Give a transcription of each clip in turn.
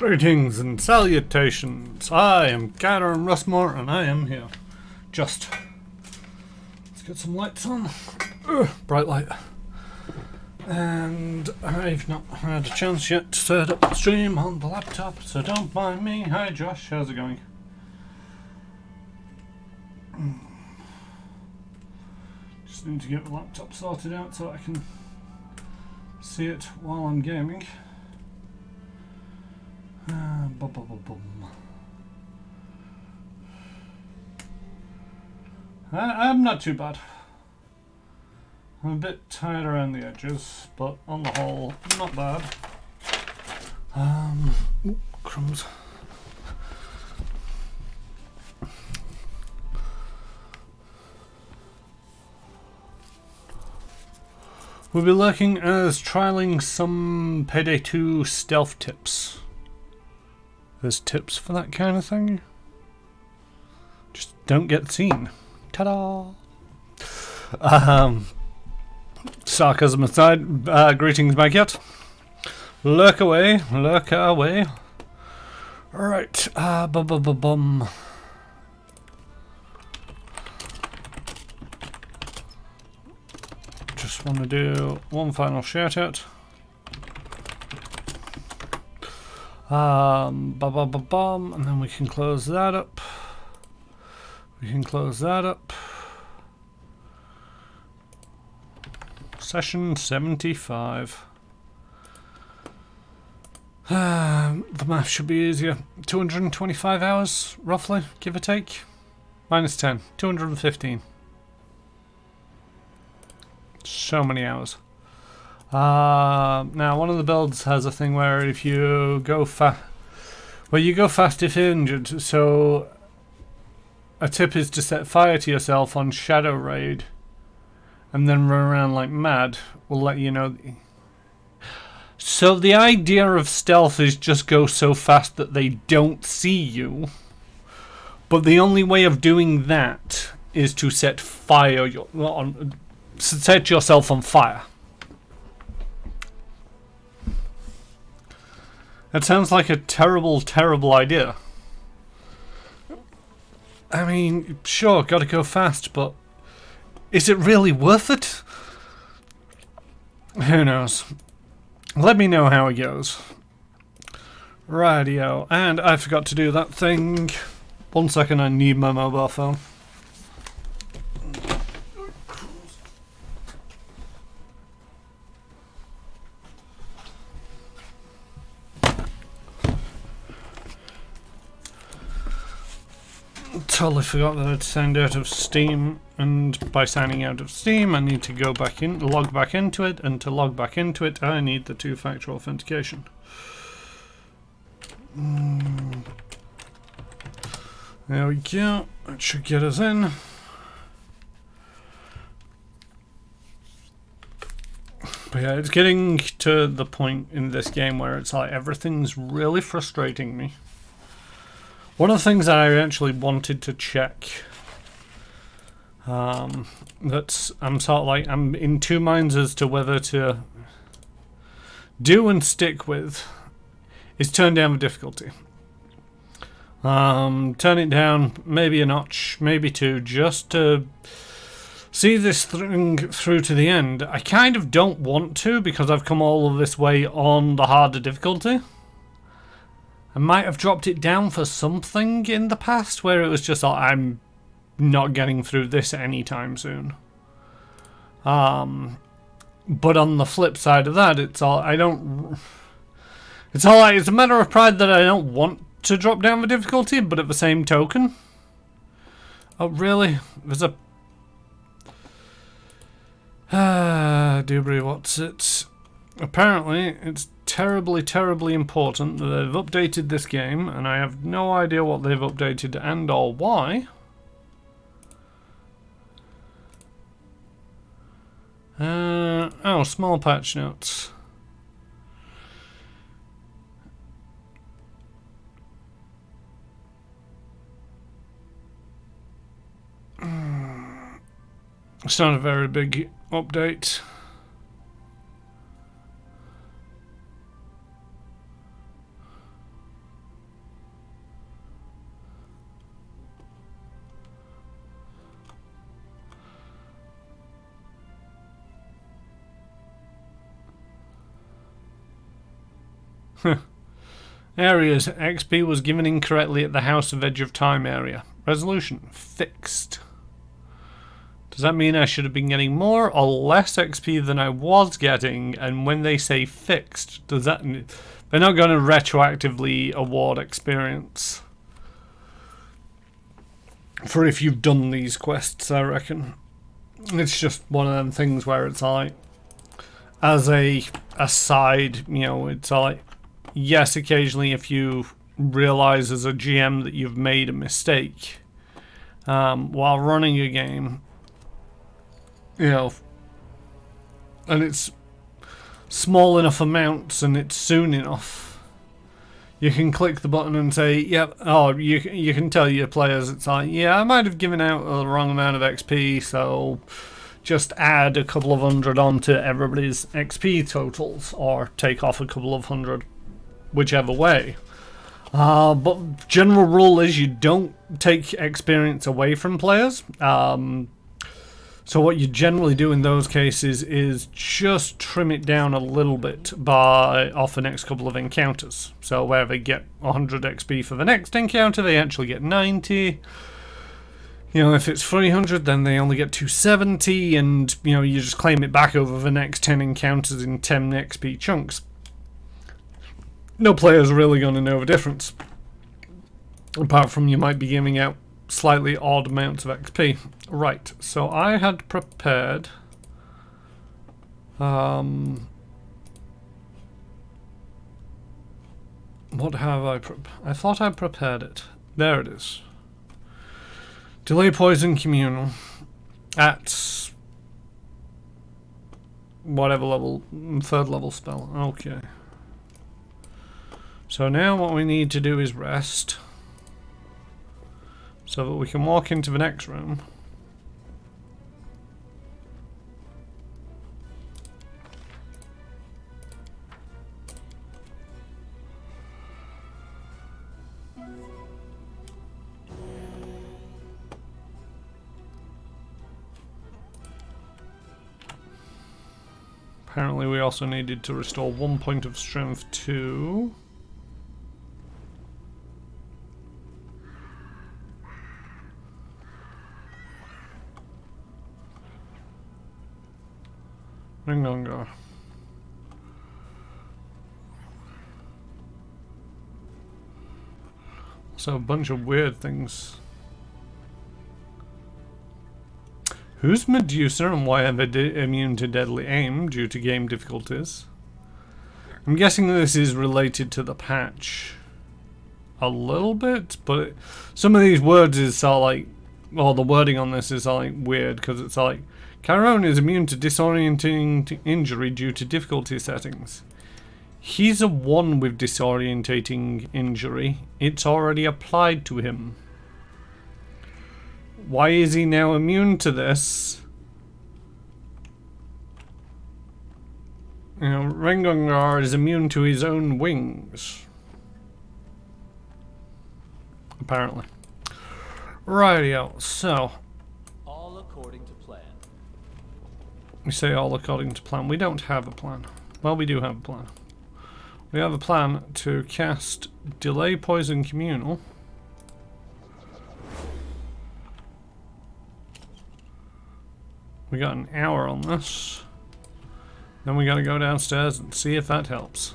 Greetings and salutations. I am Garen Russmore and I am here. Let's get some lights on. Bright light. And I've not had a chance yet to set up the stream on the laptop, so don't mind me. Hi Josh, how's it going? Just need to get the laptop sorted out so I can see it while I'm gaming. I'm not too bad. I'm a bit tired around the edges, but on the whole, not bad. Crumbs. We'll be looking as trialing some Payday 2 stealth tips. There's tips for that kind of thing. Just don't get seen. Ta-da! Sarcasm aside, greetings, my cat. Lurk away, lurk away. Right, bum. Just want to do one final shout out. And then we can close that up. Session 75. The math should be easier. 225 hours, roughly, give or take. Minus 10, 215. So many hours. Now, one of the builds has a thing where if you go fast, if injured. So, a tip is to set fire to yourself on Shadow Raid, and then run around like mad. Will let you know. So the idea of stealth is just go so fast that they don't see you. But the only way of doing that is to set yourself on fire. That sounds like a terrible, terrible idea. I mean, sure, gotta go fast, but is it really worth it? Who knows? Let me know how it goes. Radio, and I forgot to do that thing. 1 second, I need my mobile phone. Totally forgot that I'd signed out of Steam, and by signing out of Steam I need to go back in, log back into it, and to log back into it I need the two-factor authentication. There we go, that should get us in. But yeah, it's getting to the point in this game where it's like everything's really frustrating me. One of the things that I actually wanted to check, that's I'm in two minds as to whether to do and stick with, is turn down the difficulty. Turn it down maybe a notch, maybe two, just to see this thing through to the end. I kind of don't want to because I've come all of this way on the harder difficulty. I might have dropped it down for something in the past where it was just like, I'm not getting through this anytime soon. But on the flip side of that, it's a matter of pride that I don't want to drop down the difficulty, but at the same token, oh really? There's a Dubry, what's it? Apparently, it's terribly, terribly important that they've updated this game, and I have no idea what they've updated and or why. Small patch notes. It's not a very big update. Areas. XP was given incorrectly at the House of Edge of Time area. Resolution. Fixed. Does that mean I should have been getting more or less XP than I was getting? And when they say fixed, does that... They're not going to retroactively award experience for if you've done these quests, I reckon. It's just one of them things where it's like, as a aside, you know, it's like, yes, occasionally if you realize as a GM that you've made a mistake while running a game, you know, and it's small enough amounts and it's soon enough, you can click the button and say, yep, oh, you can tell your players, it's like, yeah, I might have given out the wrong amount of XP, so just add a couple of hundred onto everybody's XP totals, or take off a couple of hundred, whichever way. But general rule is you don't take experience away from players. So what you generally do in those cases is just trim it down a little bit off the next couple of encounters. So where they get 100 XP for the next encounter, they actually get 90. You know, if it's 300, then they only get 270, and, you know, you just claim it back over the next 10 encounters in 10 XP chunks. No player's really going to know the difference. Apart from you might be giving out slightly odd amounts of XP. Right, so I had prepared... what have I prepared? I thought I prepared it. There it is. Delay Poison Communal at whatever level, 3rd level spell. Okay. So now what we need to do is rest so that we can walk into the next room. Apparently we also needed to restore 1 point of strength to... Ringongar. So a bunch of weird things. Who's Medusa and why are they immune to deadly aim due to game difficulties? I'm guessing this is related to the patch a little bit, but some of these words is like, well, the wording on this is like weird because it's like, Chiron is immune to disorienting injury due to difficulty settings. He's a 1 with disorientating injury. It's already applied to him. Why is he now immune to this? You know, Rengongar is immune to his own wings. Apparently. Rightio, so. All according to plan. We say all according to plan. We don't have a plan. Well, we do have a plan. We have a plan to cast Delay Poison Communal. We got an hour on this. Then we gotta go downstairs and see if that helps.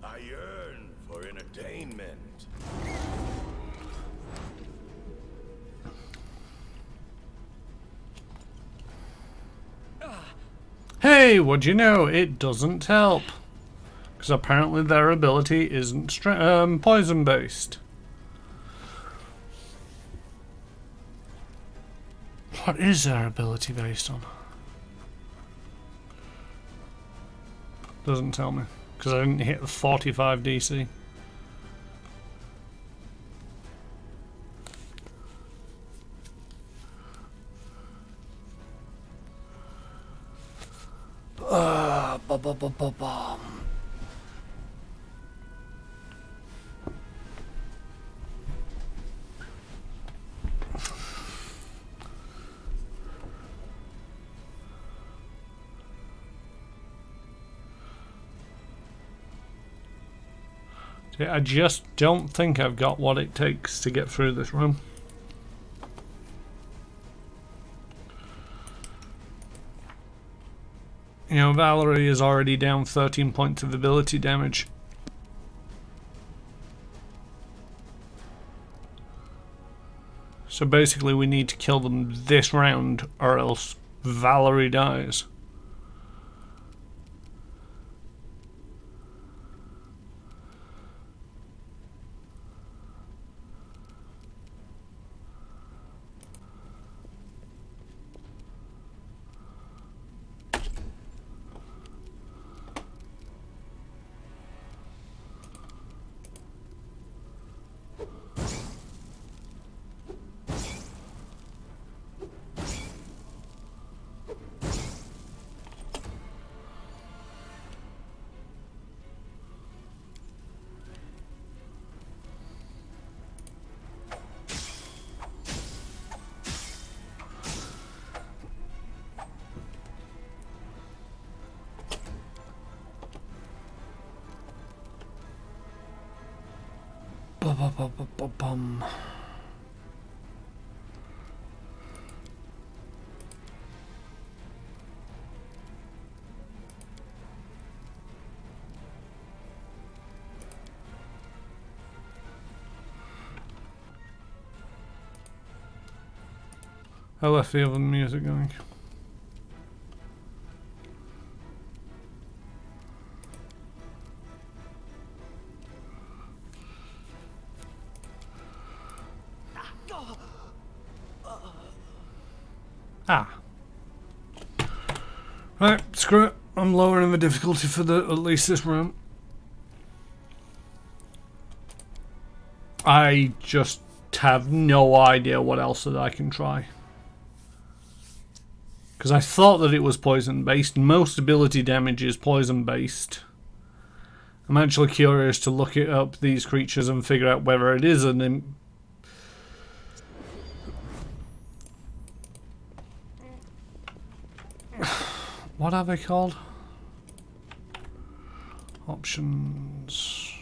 I yearn for entertainment. Hey, what'd you know? It doesn't help. Because apparently their ability isn't poison based. What is their ability based on? Doesn't tell me. Because I didn't hit the 45 DC. See, I just don't think I've got what it takes to get through this room. You know, Valerie is already down 13 points of ability damage. So basically we need to kill them this round or else Valerie dies. Bum. I left the other music going. Ah. Right, screw it. I'm lowering the difficulty for at least this round. I just have no idea what else that I can try. Because I thought that it was poison based. Most ability damage is poison based. I'm actually curious to look it up, these creatures, and figure out whether it is an what are they called? Options.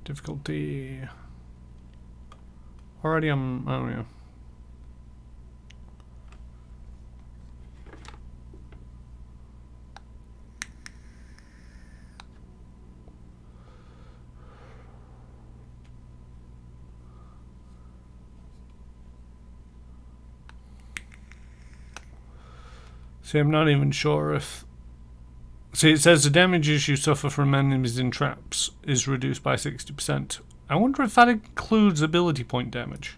Difficulty. Already I'm, oh yeah. See, I'm not even sure if... See, it says the damages you suffer from enemies in traps is reduced by 60%. I wonder if that includes ability point damage.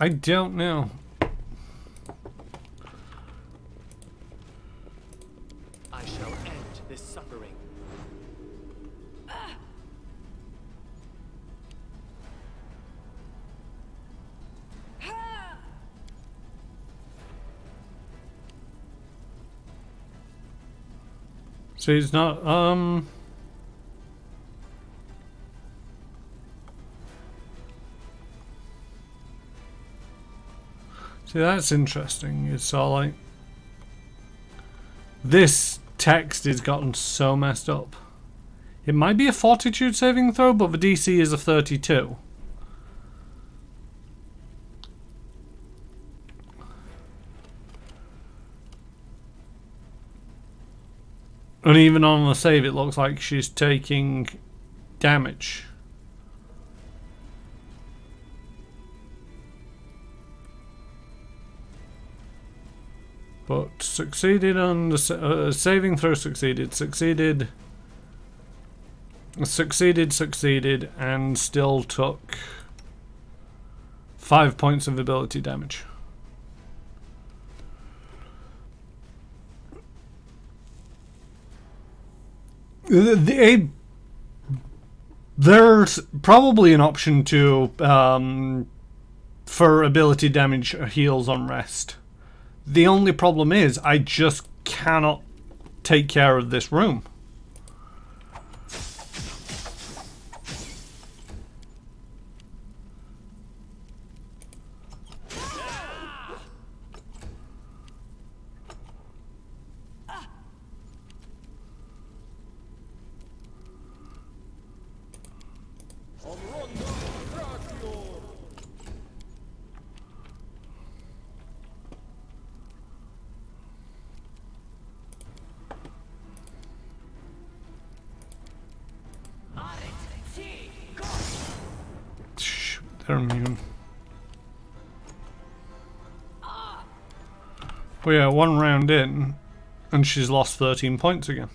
I don't know. I shall end this suffering. See, it's not, see, that's interesting. It's all like... This text has gotten so messed up. It might be a fortitude saving throw, but the DC is a 32. And even on the save, it looks like she's taking damage. But succeeded on the saving throw. Succeeded, and still took 5 points of ability damage. There's probably an option to for ability damage heals on rest. The only problem is I just cannot take care of this room. They're immune. Well, yeah, one round in, and she's lost 13 points again.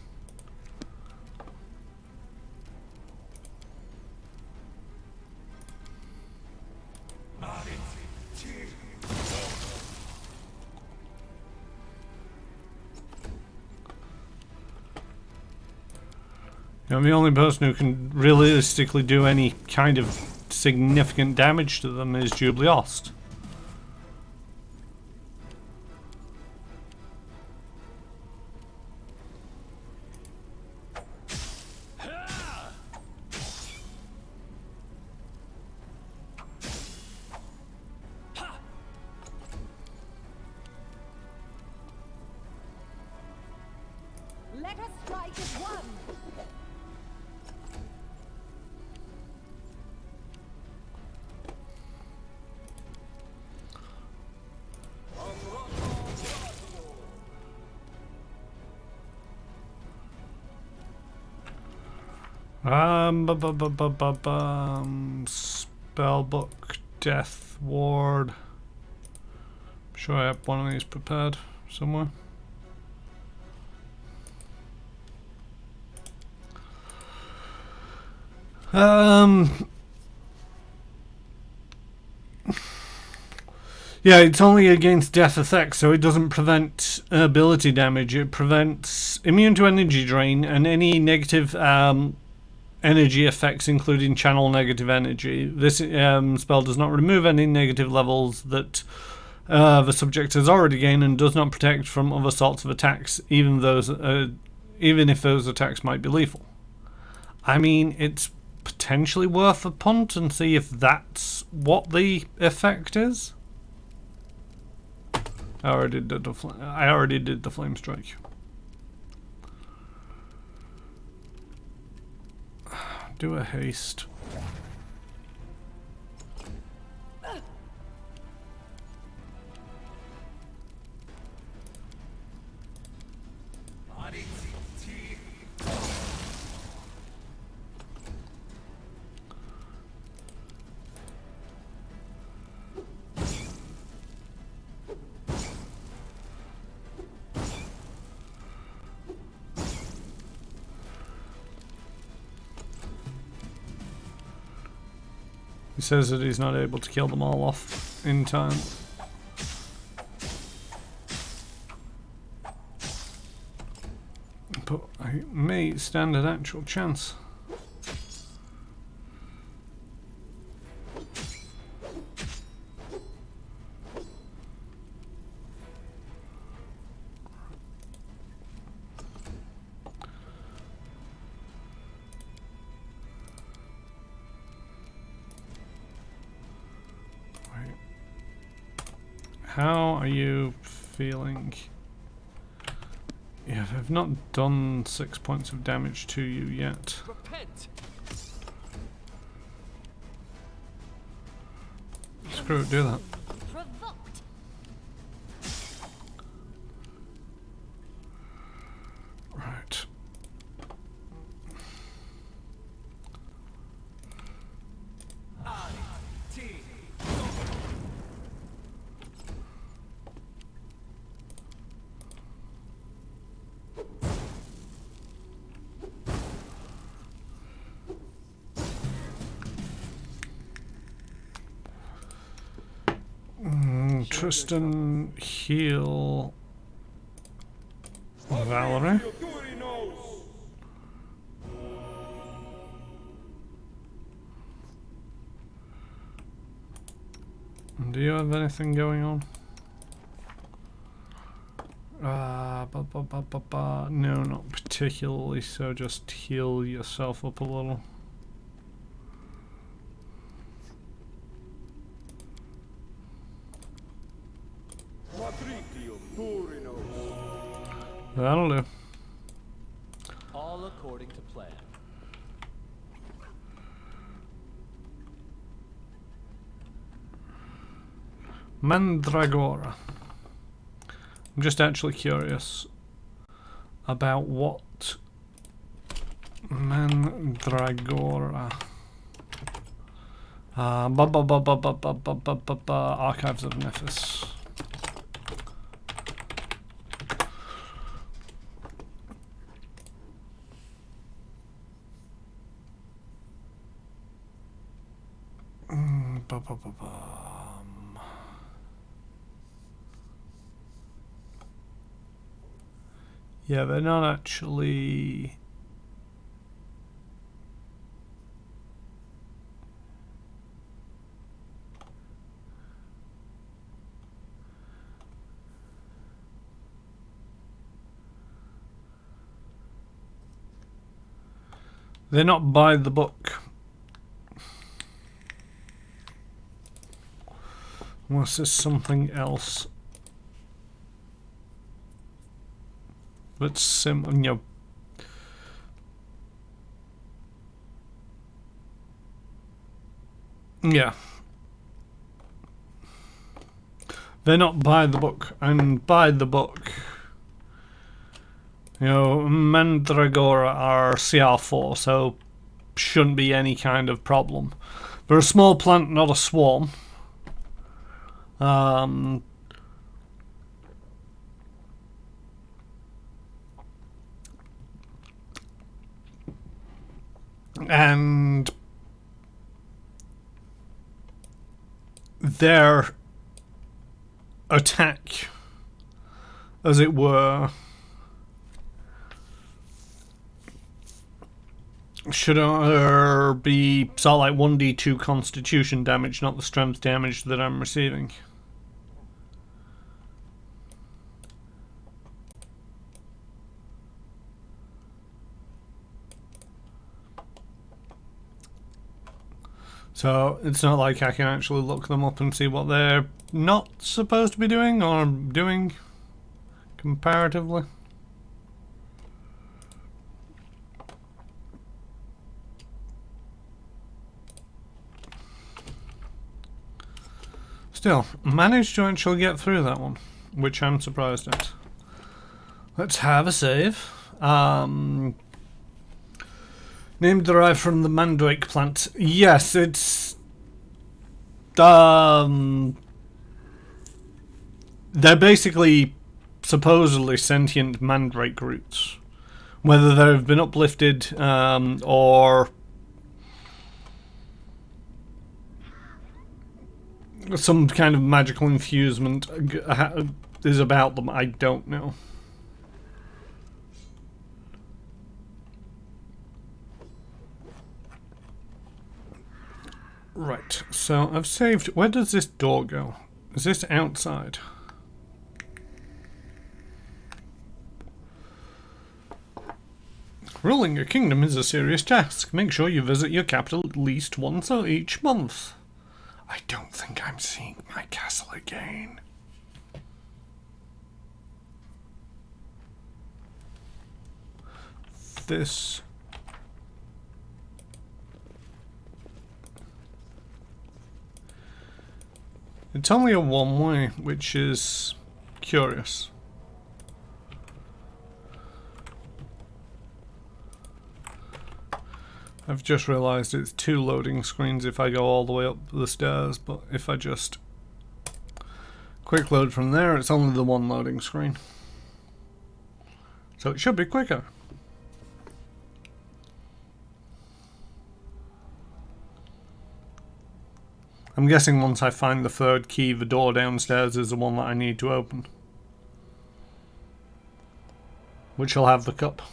You know, the only person who can realistically do any kind of significant damage to them is Jubileost. Let us strike as one. Spellbook, Death Ward. I'm sure I have one of these prepared somewhere. Yeah, it's only against death effects, so it doesn't prevent ability damage. It prevents immune to energy drain and any negative energy effects, including channel negative energy. This spell does not remove any negative levels that the subject has already gained, and does not protect from other sorts of attacks, even if those attacks might be lethal. I mean, it's potentially worth a punt and see if that's what the effect is. I already did the flame strike. Do a haste. He says that he's not able to kill them all off in time. But I may stand an actual chance. How are you feeling? Yeah, I've not done 6 points of damage to you yet. Repent. Screw it, do that. Provoked. Right. Tristan, heal Valerie. Do you have anything going on? No, not particularly, so just heal yourself up a little. That'll do. All according to plan. Mandragora. I'm just actually curious about what Mandragora. Archives of Nephis. Yeah, they're not actually. They're not by the book. Unless there's something else. But yeah. They're not by the book, and by the book, Mandragora are CR4, so shouldn't be any kind of problem. They're a small plant, not a swarm. And their attack, as it were, should be sort of like 1d2 constitution damage, not the strength damage that I'm receiving. So it's not like I can actually look them up and see what they're not supposed to be doing or doing comparatively. Still, managed to actually get through that one, which I'm surprised at. Let's have a save. Name derived from the mandrake plant. Yes, it's they're basically supposedly sentient mandrake roots. Whether they have been uplifted or some kind of magical infusement is about them, I don't know. Right, so I've saved. Where does this door go? Is this outside? Ruling a kingdom is a serious task. Make sure you visit your capital at least once each month. I don't think I'm seeing my castle again. This. It's only a one-way, which is curious. I've just realised it's 2 loading screens if I go all the way up the stairs, but if I just quick load from there, it's only the 1 loading screen. So it should be quicker. I'm guessing once I find the 3rd key, the door downstairs is the one that I need to open. Which will have the cup.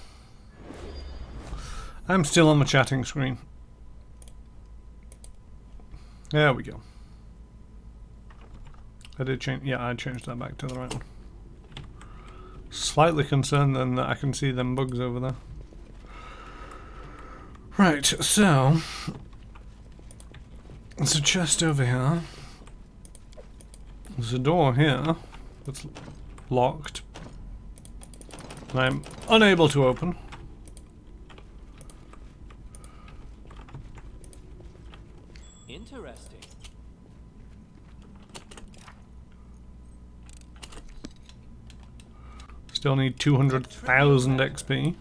I'm still on the chatting screen. There we go. I did change. Yeah, I changed that back to the right one. Slightly concerned then that I can see them bugs over there. Right, so there's a chest over here. There's a door here that's locked. And I'm unable to open. Interesting. Still need 200,000 XP.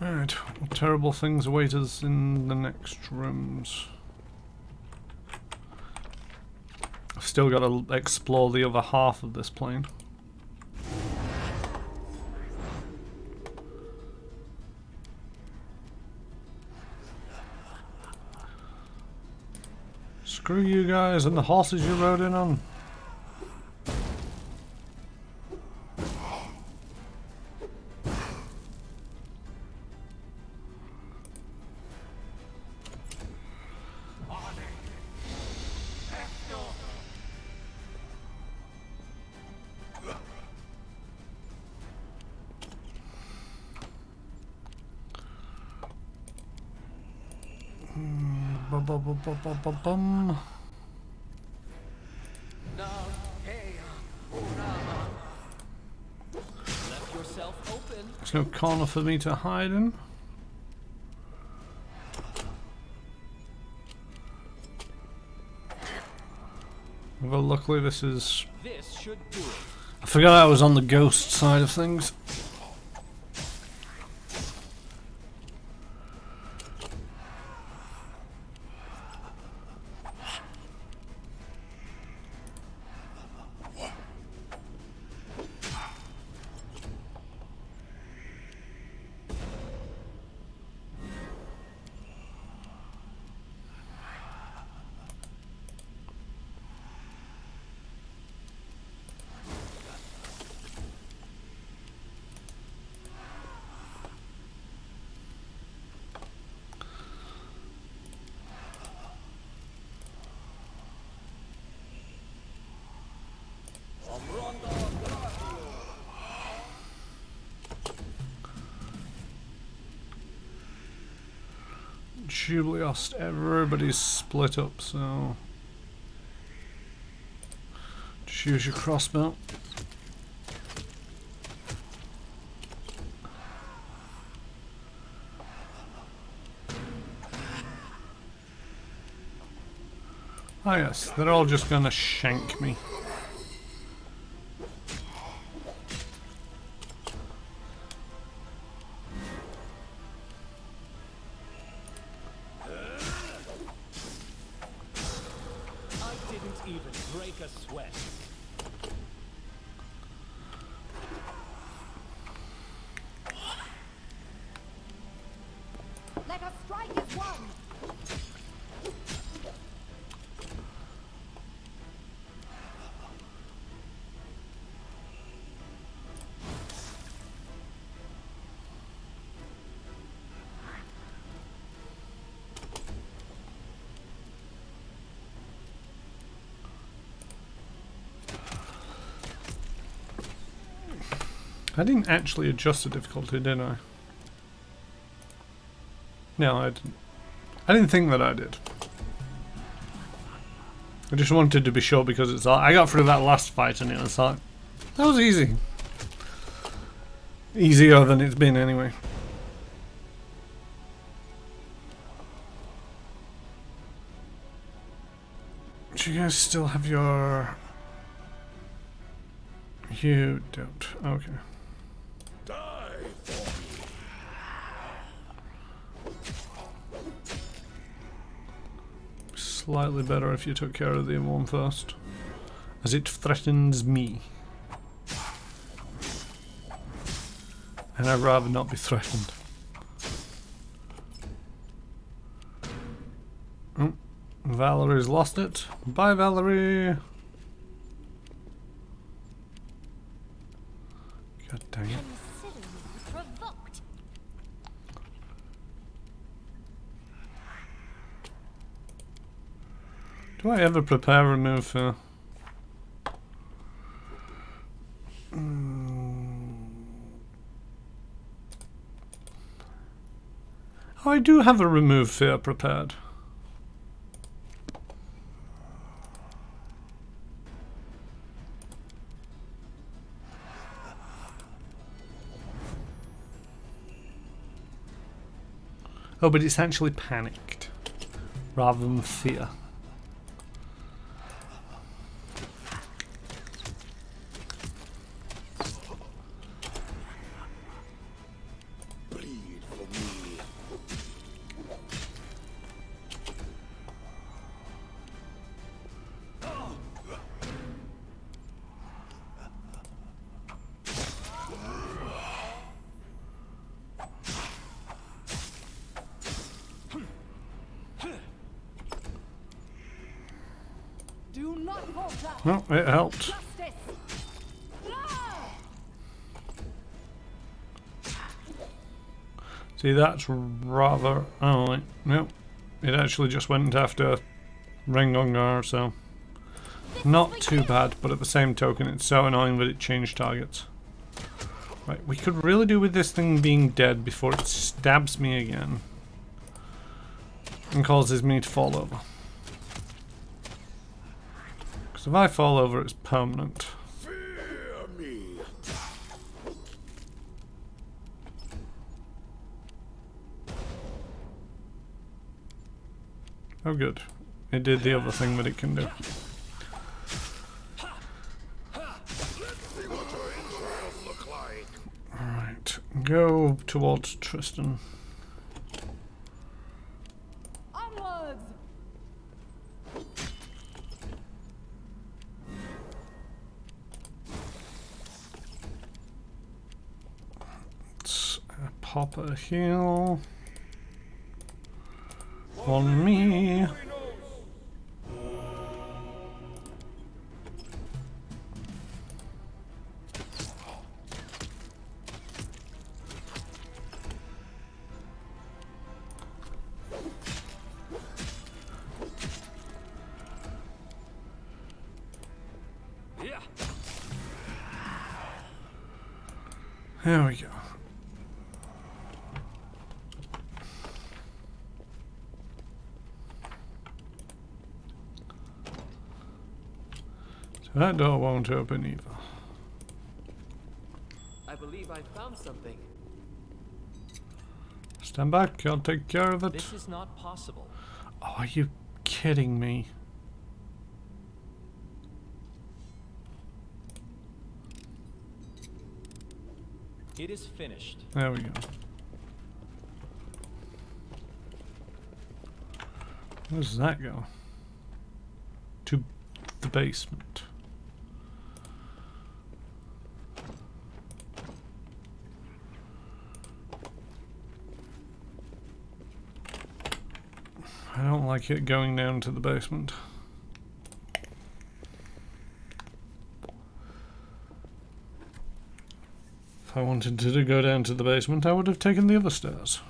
Alright, what terrible things await us in the next rooms? I've still got to explore the other half of this plane. Screw you guys and the horses you rode in on. Bum. Left yourself open. There's no corner for me to hide in. Well, luckily this is... This should do it. I forgot I was on the ghost side of things. Jubileost, everybody's split up, so just use your crossbow. Ah yes, they're all just gonna shank me. Let us strike as one. I didn't actually adjust the difficulty, did I? No, I didn't. I didn't think that I did. I just wanted to be sure because it's I got through that last fight and it was like, that was easy. Easier than it's been anyway. Do you guys still have your... You don't. Okay. Die for me. Slightly better if you took care of the other one first, as it threatens me. And I'd rather not be threatened. Oh, Valerie's lost it. Bye, Valerie! God dang it. Consider me provoked. Do I ever prepare remove fear? Oh, I do have a remove fear prepared. Oh, but it's actually panicked rather than fear. Bleed for me. Do not falter. No, it helped. Justice. See, that's rather... Oh, wait. Nope. It actually just went after Rengongar, so... Not too bad, but at the same token, it's so annoying that it changed targets. Right, we could really do with this thing being dead before it stabs me again. And causes me to fall over. Because if I fall over, it's permanent. Fear me. Oh good. It did the other thing that it can do. Let's see what your entrails look like. Alright, go towards Tristan. Onwards. Let's pop a heal on me. Yeah. There we go. So that door won't open either. I believe I found something. Stand back, I'll take care of it. This is not possible. Oh, are you kidding me? It is finished. There we go. Where does that go? To the basement. I don't like it going down to the basement. If I wanted to go down to the basement, I would have taken the other stairs.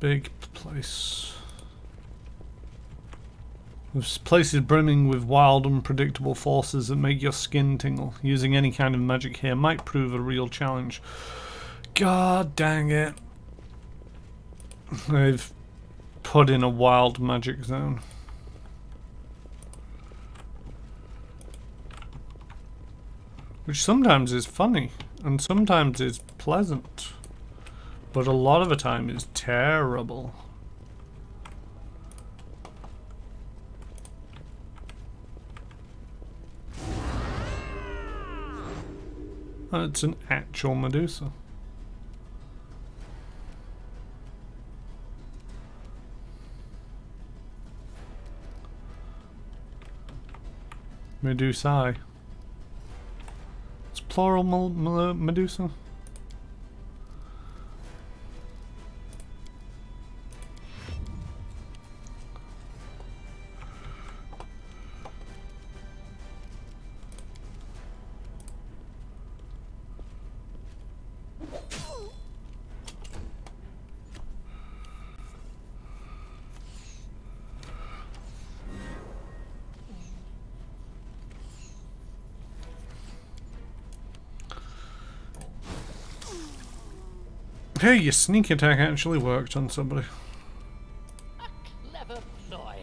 Big place. This place is brimming with wild, unpredictable forces that make your skin tingle. Using any kind of magic here might prove a real challenge. God dang it. They've put in a wild magic zone. Which sometimes is funny, and sometimes is pleasant. But a lot of the time is terrible. Oh, it's an actual Medusa. Medusae. It's plural Medusa. Hey, your sneak attack actually worked on somebody. A clever ploy.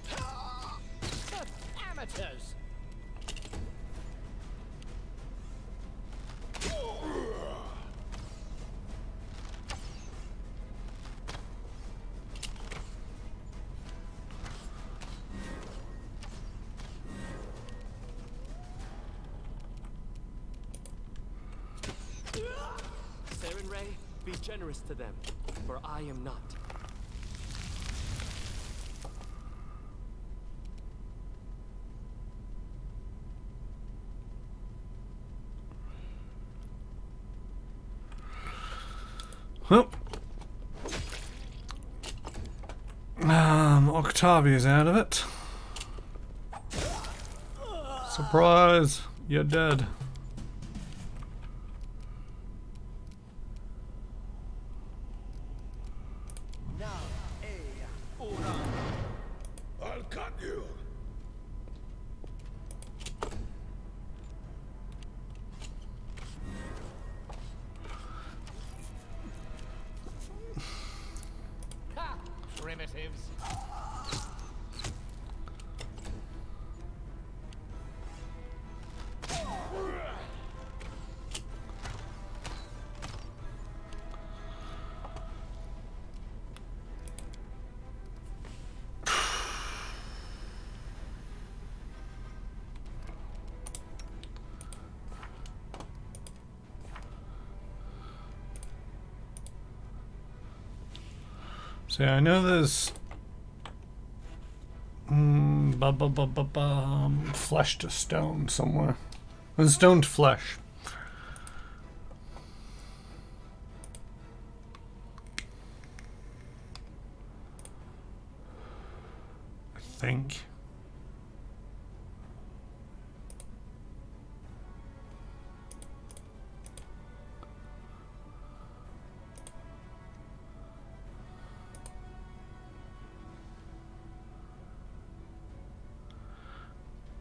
For amateurs. Saren Ray, be generous to them, for I am not. Well, Octavia's out of it. Surprise, you're dead. I'll cut you. Ha! Primitives. See, I know there's flesh to stone somewhere. There's stone to flesh. I think.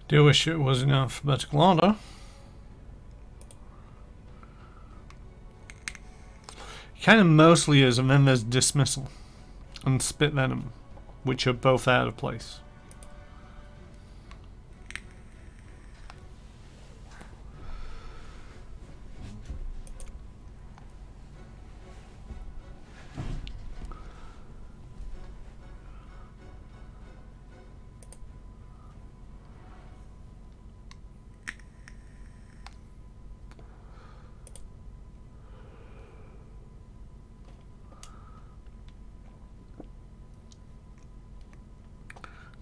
Do wish it was in alphabetical order. Kind of mostly is, and then there's dismissal and spit venom, which are both out of place.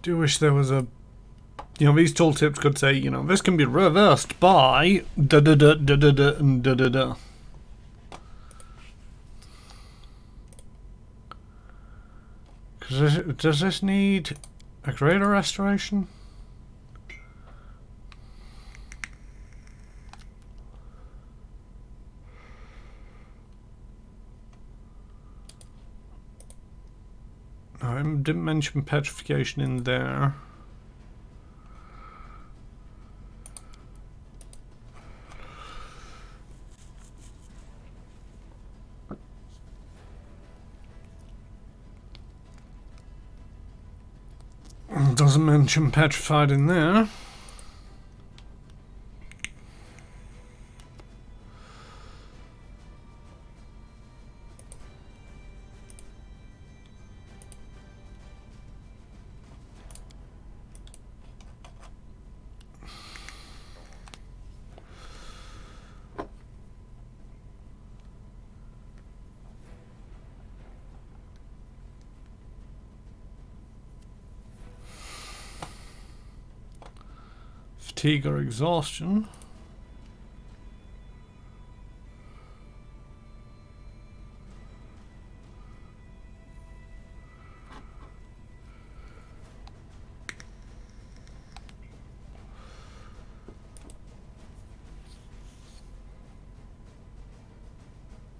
Do wish there was a, these tooltips could say, this can be reversed by da da da da da da and da da da. Does this need a greater restoration? I didn't mention petrification in there. Doesn't mention petrified in there. Fatigue or exhaustion.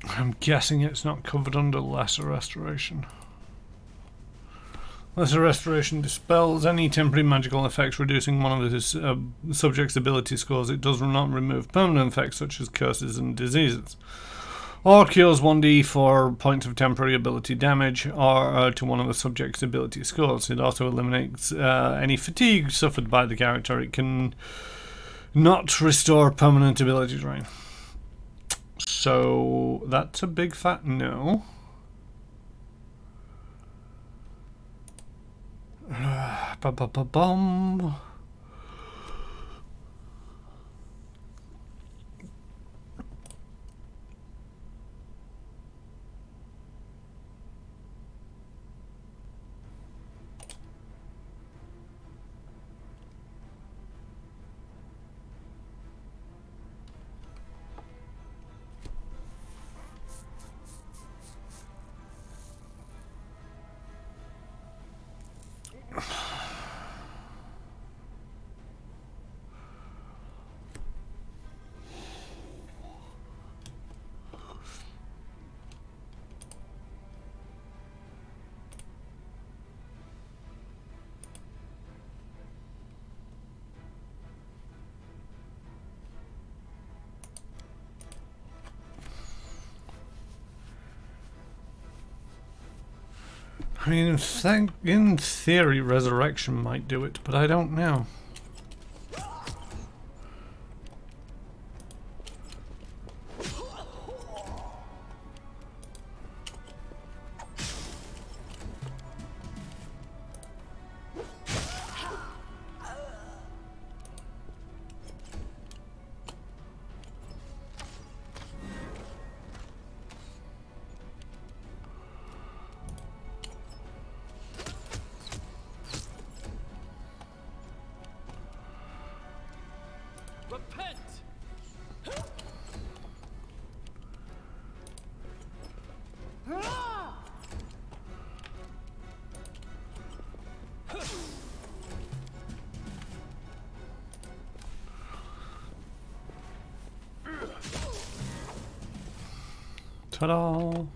I'm guessing it's not covered under lesser restoration. Lesser restoration dispels any temporary magical effects, reducing one of his subject's ability scores. It does not remove permanent effects such as curses and diseases. or cures 1d for points of temporary ability damage or to one of the subject's ability scores. It also eliminates any fatigue suffered by the character. It can not restore permanent ability drain. So that's a big fat no. Ba-ba-ba-bum. I mean, in theory, resurrection might do it, but I don't know. Repent! Ta-da!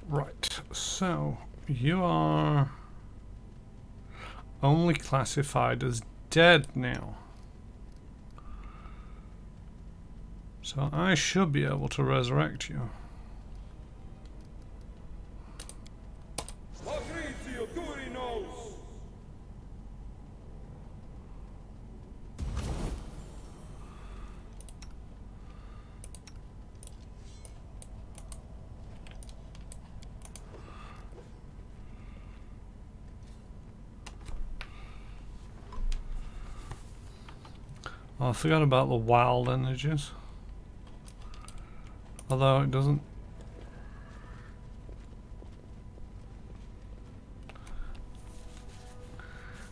Right, so you are only classified as dead now. So I should be able to resurrect you. Patrizio Durinos! Oh, I forgot about the wild energies. Although it doesn't.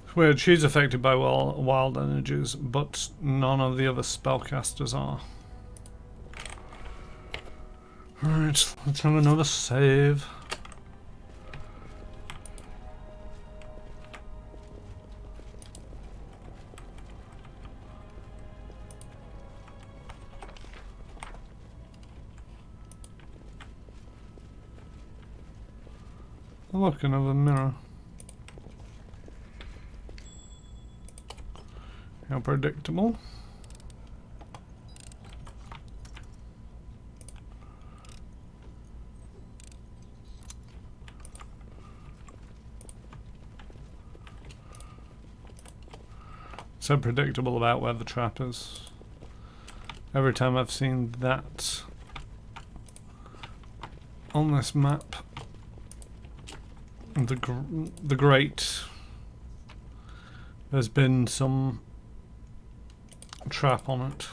It's weird, she's affected by wild energies, but none of the other spellcasters are. Alright, let's have another save. Oh, look, another mirror. How predictable. So predictable about where the trap is. Every time I've seen that on this map, the great, there's been some trap on it.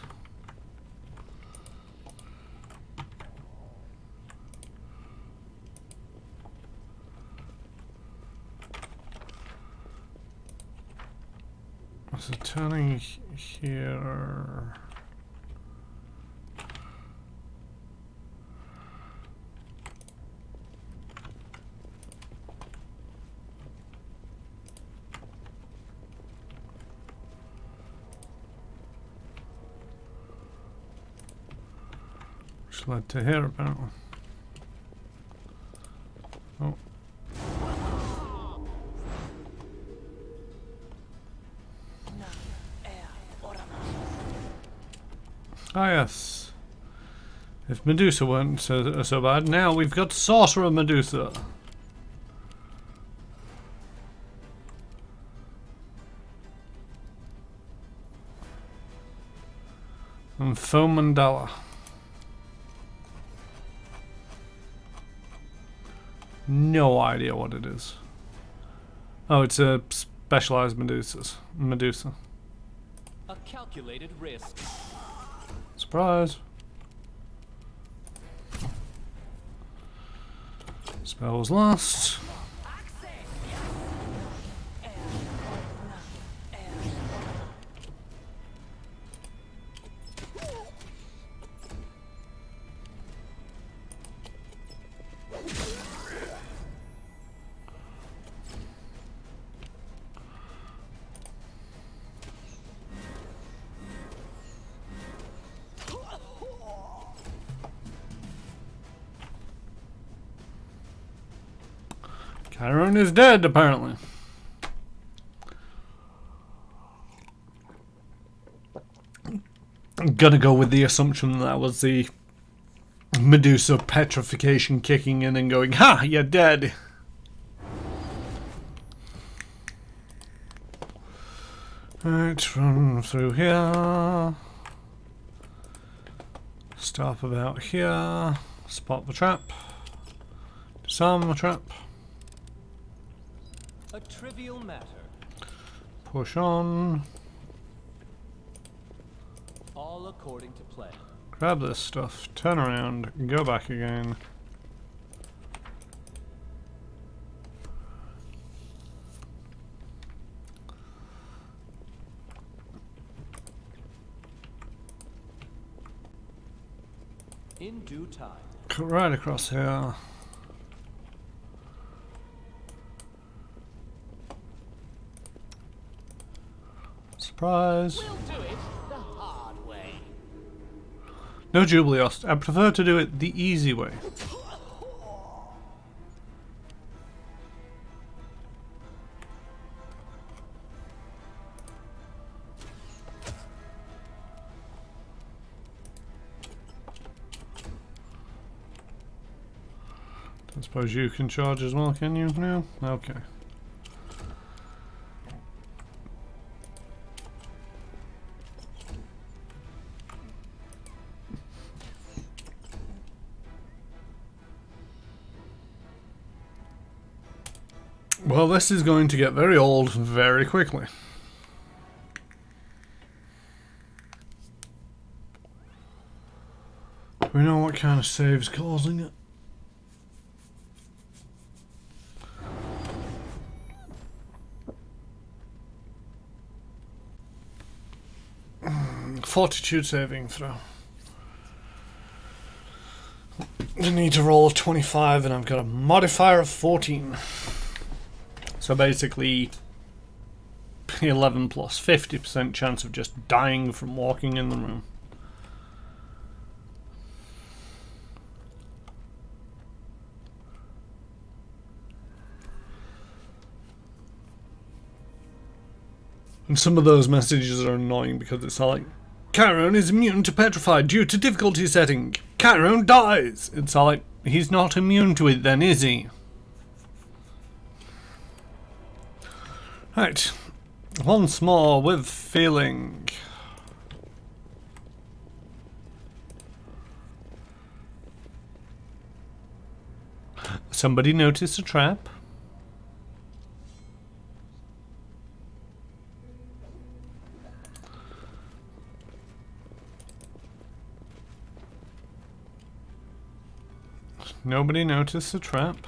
So turning here. Which led to here apparently. Oh. Ah, yes. If Medusa weren't so bad, now we've got Sorcerer Medusa. And Foam Mandala. No idea what it is. Oh, it's a specialized Medusa. A calculated risk. Surprise. Spells last. Chiron is dead, apparently. I'm gonna go with the assumption that was the Medusa petrification kicking in and going, "Ha, you're dead." Right, run through here. Stop about here. Spot the trap. Disarm the trap. A trivial matter. Push on. All according to plan. Grab this stuff. Turn around. Go back again. In due time. Cut right across here. Surprise. We'll do it the hard way. No Jubileost. I prefer to do it the easy way. I suppose you can charge as well, can you? No? Okay. Well, this is going to get very old very quickly. Do we know what kind of save's causing it? Fortitude saving throw. I need to roll a 25 and I've got a modifier of 14. So basically 11 plus 50% chance of just dying from walking in the room. And some of those messages are annoying because it's like, Chiron is immune to petrified due to difficulty setting. Chiron dies. It's like, he's not immune to it then, is he? Right. Once more with feeling. Somebody notice a trap? Nobody noticed the trap.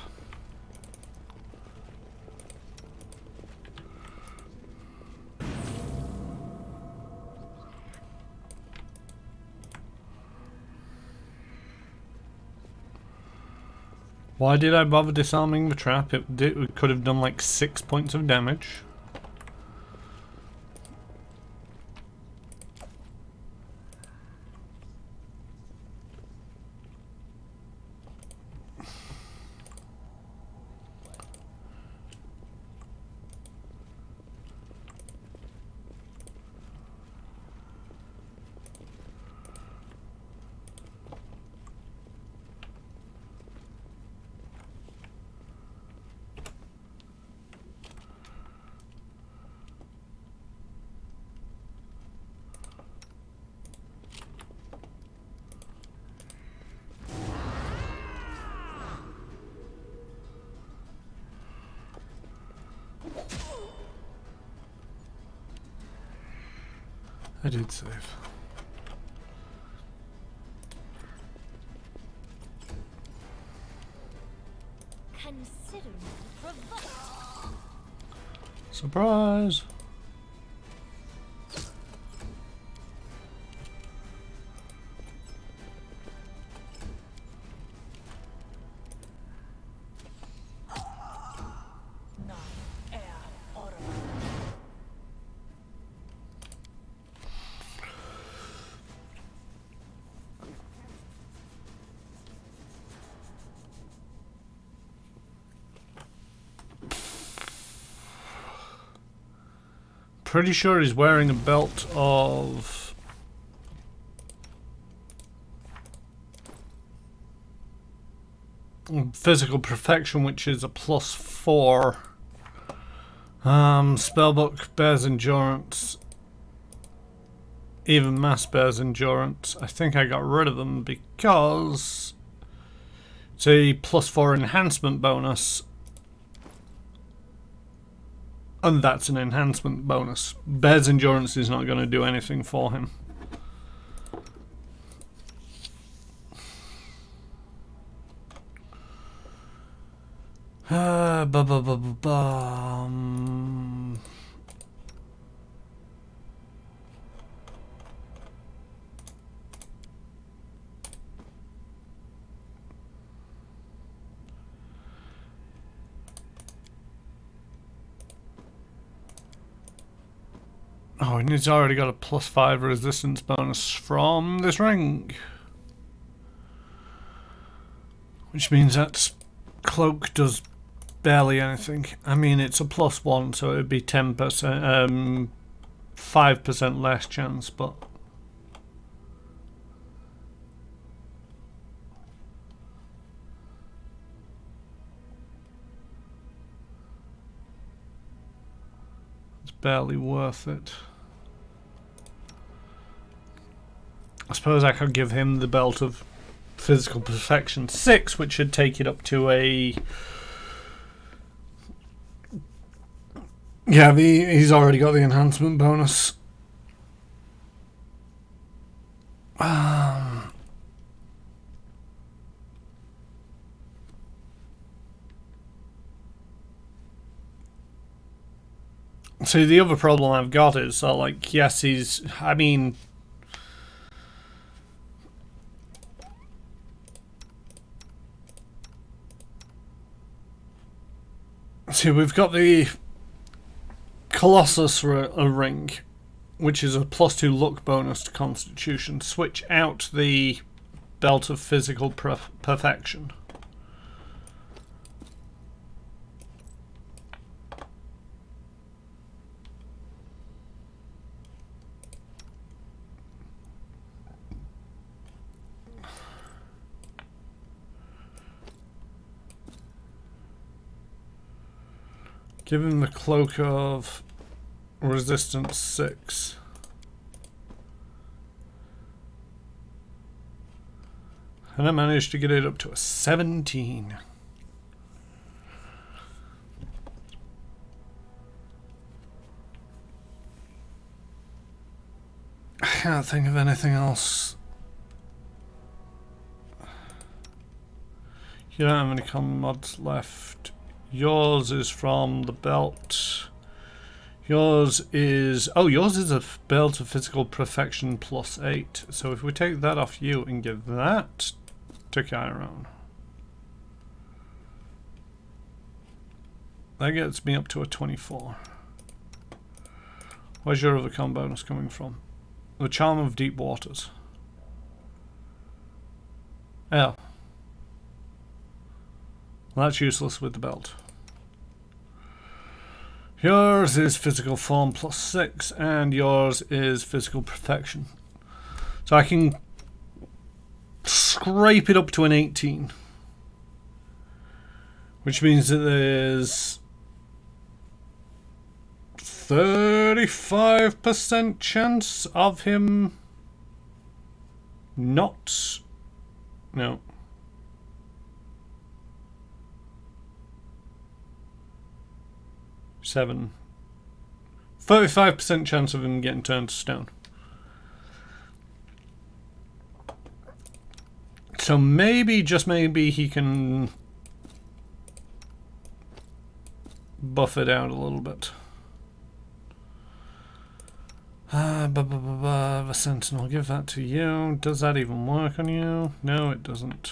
Why did I bother disarming the trap? It could have done like 6 points of damage. I did save. Consider me provoked. Surprise! Pretty sure he's wearing a belt of physical perfection, which is a +4. Spellbook bears endurance. Even mass bears endurance. I think I got rid of them because it's a +4 enhancement bonus. And that's an enhancement bonus. Bear's endurance is not going to do anything for him. Oh, and he's already got a +5 resistance bonus from this ring. Which means that cloak does barely anything. I mean, it's a +1, so it would be 10%, 5% less chance, but... it's barely worth it. I suppose I could give him the belt of physical perfection 6, which should take it up to a... Yeah, he's already got the enhancement bonus. See, the other problem I've got is, like, yes, he's... I mean... See, we've got the Colossus ring, which is a +2 luck bonus to Constitution. Switch out the belt of physical perfection. Give him the cloak of resistance 6. And I managed to get it up to a 17. I can't think of anything else. You don't have any common mods left. Yours is from the belt. Yours is... Oh, yours is a belt of physical perfection +8. So if we take that off you and give that to Chiron, that gets me up to a 24. Where's your other con bonus coming from? The Charm of Deep Waters. Oh. Well, that's useless with the belt. Yours is physical form +6, and yours is physical perfection. So I can scrape it up to an 18. Which means that there's 35% chance of him not... No. 35% chance of him getting turned to stone. So maybe, just maybe, he can buff it out a little bit. The Sentinel, give that to you. Does that even work on you? No, it doesn't.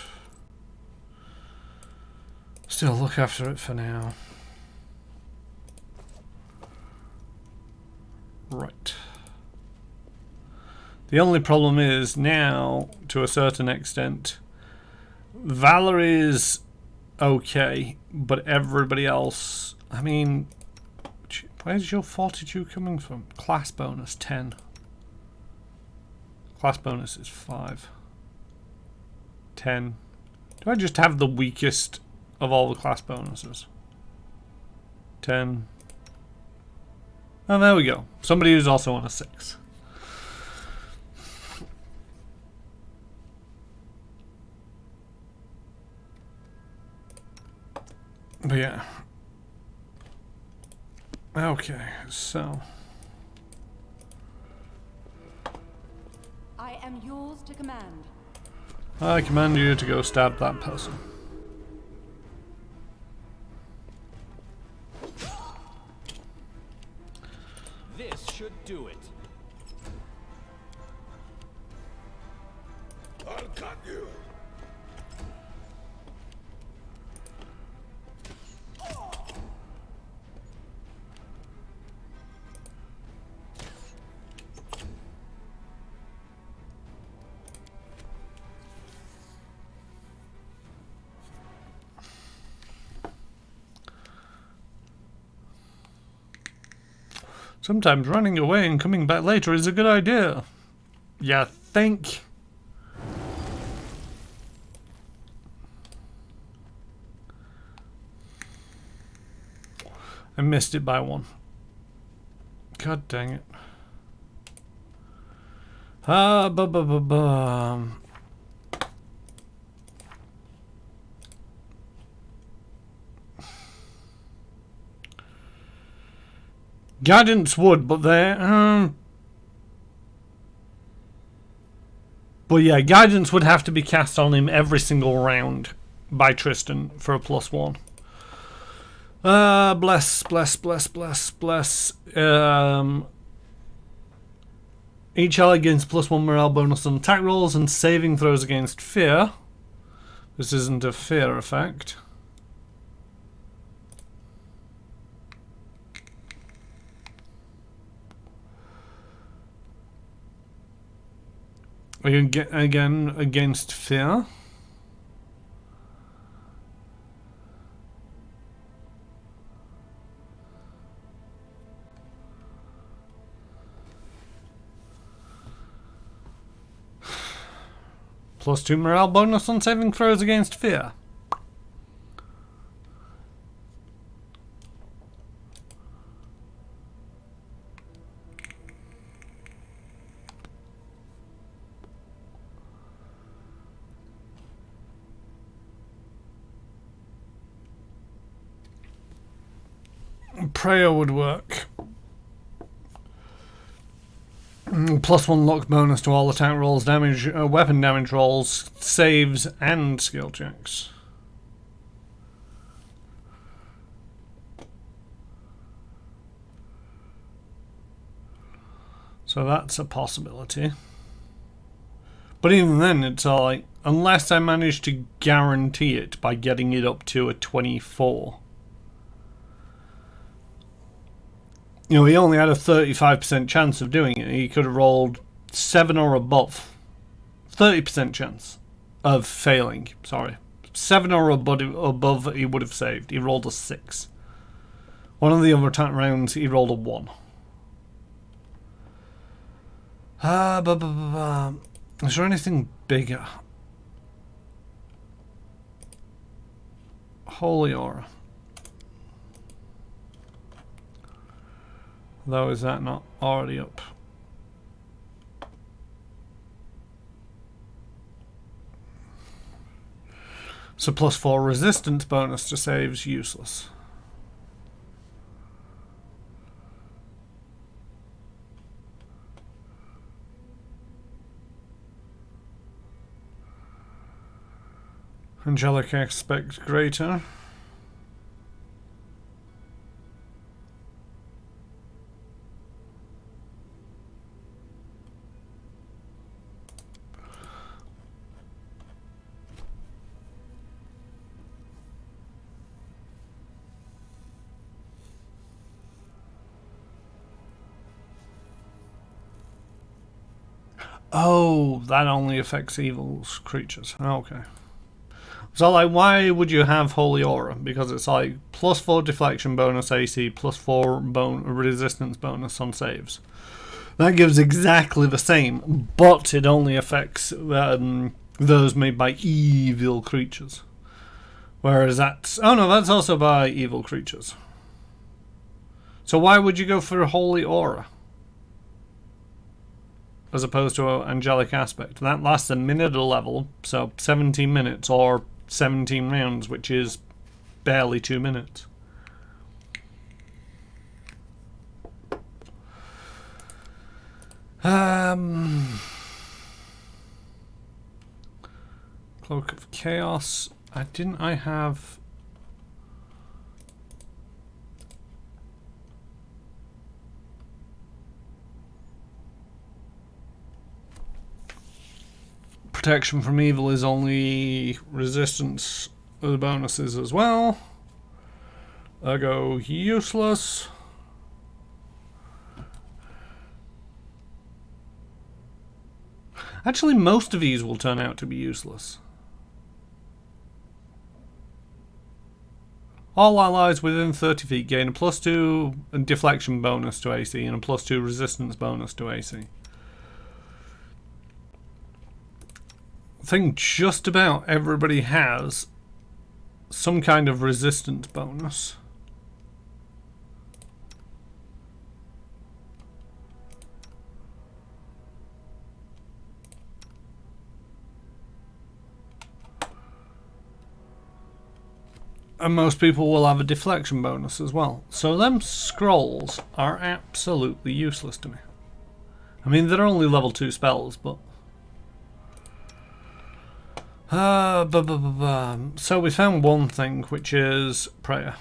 Still, look after it for now. Right. The only problem is now, to a certain extent, Valor is okay, but everybody else, I mean, where's your fortitude coming from? Class bonus 10. Class bonus is 5. 10. Do I just have the weakest of all the class bonuses? 10. Oh, there we go. Somebody who's also on a 6. But yeah. Okay, so. I am yours to command. I command you to go stab that person. This should do it. I'll cut you. Sometimes running away and coming back later is a good idea. You think? I missed it by 1. God dang it. Guidance would, but there. But yeah, guidance would have to be cast on him every single round by Tristan for a +1. Bless. Each ally gains +1 morale bonus on attack rolls and saving throws against fear. This isn't a fear effect. Again, against fear. +2 morale bonus on saving throws against fear. Prayer would work. +1 lock bonus to all attack rolls, damage, weapon damage rolls, saves, and skill checks. So that's a possibility. But even then, it's all like, unless I manage to guarantee it by getting it up to a 24. You know, he only had a 35% chance of doing it. He could have rolled 7 or above. 30% chance of failing, sorry. 7 or above he would have saved. He rolled a 6. One of the other attack rounds, he rolled a 1. Is there anything bigger? Holy Aura. Though, is that not already up? So +4 resistance bonus to saves, useless. Angelic aspect greater. Oh, that only affects evil creatures. Okay. So, like, why would you have Holy Aura? Because it's like +4 deflection bonus AC, +4 resistance bonus on saves. That gives exactly the same, but it only affects those made by evil creatures. Whereas that's... Oh no, that's also by evil creatures. So why would you go for Holy Aura? As opposed to an Angelic Aspect. That lasts a minute a level, so 17 minutes or 17 rounds, which is barely 2 minutes. Cloak of Chaos. I have... Protection from evil is only resistance of the bonuses as well. Ergo useless. Actually, most of these will turn out to be useless. All allies within 30 feet gain a +2 deflection bonus to AC and a +2 resistance bonus to AC. I think just about everybody has some kind of resistance bonus. And most people will have a deflection bonus as well. So them scrolls are absolutely useless to me. I mean, they're only level 2 spells, but... So we found one thing, which is prayer.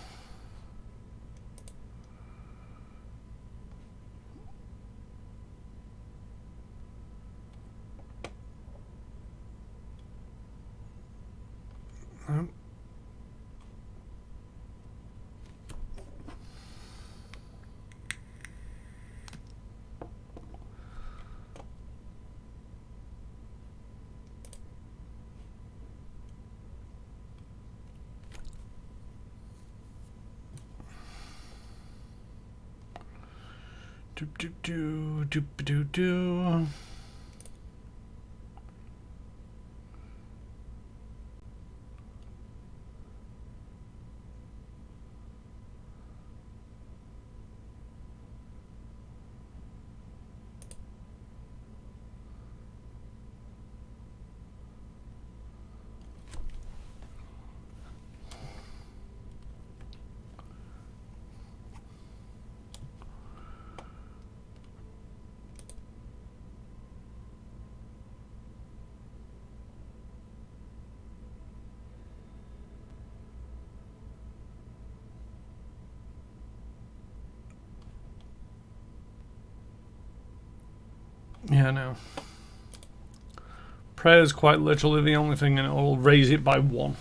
Do. Yeah, no. Prayer is quite literally the only thing, and it will raise it by 1.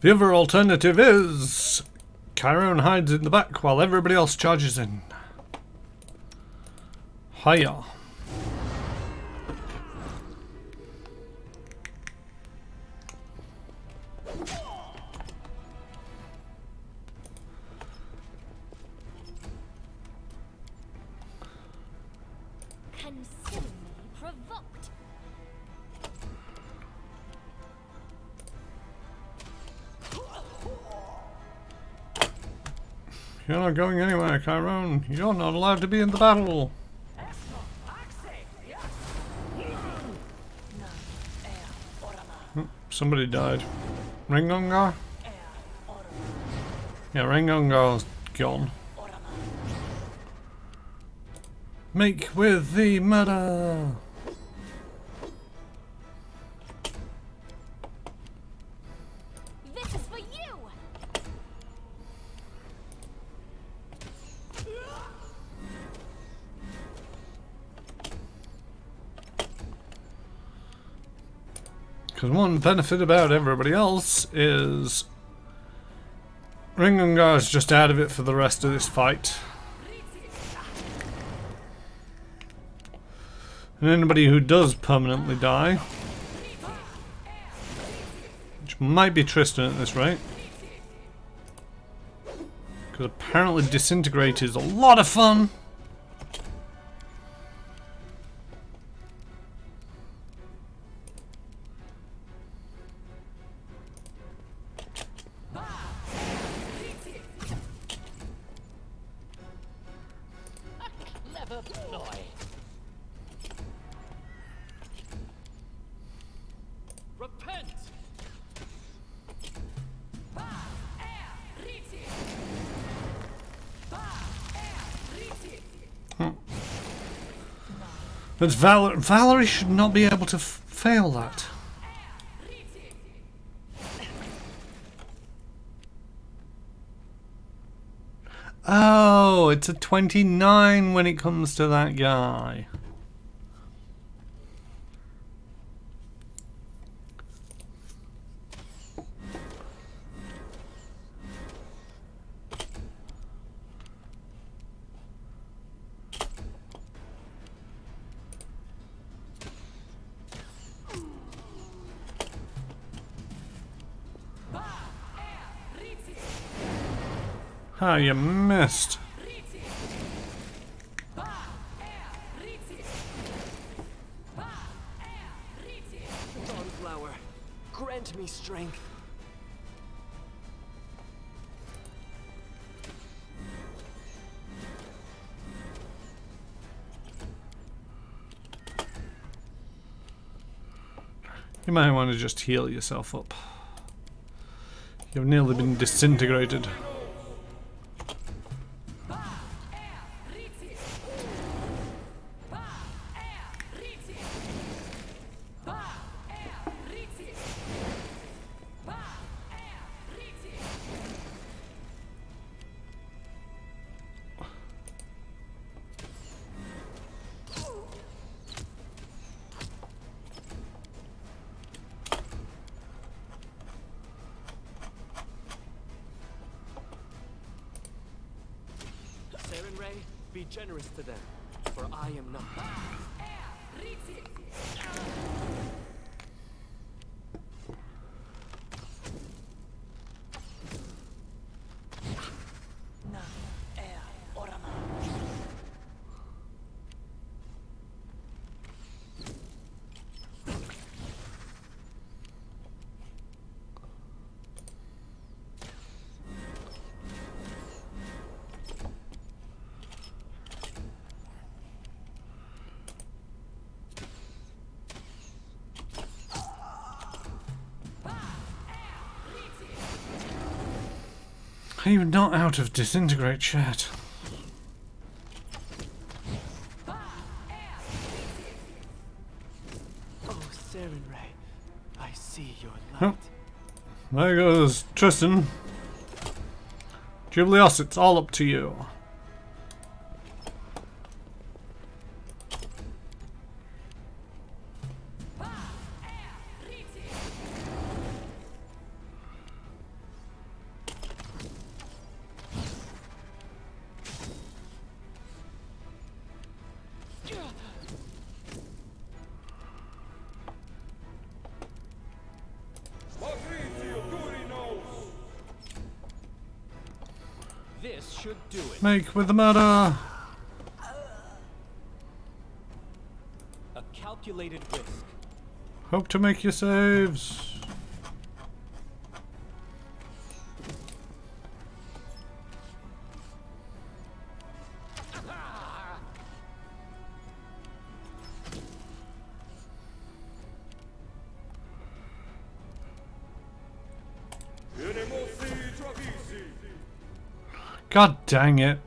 The other alternative is Chiron hides in the back while everybody else charges in. Hiya. Consider me provoked. You're not going anywhere, Chiron. You're not allowed to be in the battle. Oh, somebody died. Rengongar? Yeah, Rengongar's gone. Make with the murder. This is for you! Because one benefit about everybody else is Ringungar's just out of it for the rest of this fight. And anybody who does permanently die, which might be Tristan at this rate, because apparently Disintegrate is a lot of fun. Clever ploy. Repent! But Valerie should not be able to fail that. Oh, it's a 29 when it comes to that guy. Ah, you missed. Dawnflower, grant me strength. You might want to just heal yourself up. You've nearly been disintegrated. Be generous to them, for I am not. Are you not out of disintegrate yet? Oh, Sarenrae, I see your light. Oh, there goes Tristan. Jublios, it's all up to you. This should do it. Make with the murder. A calculated risk. Hope to make your saves. God dang it.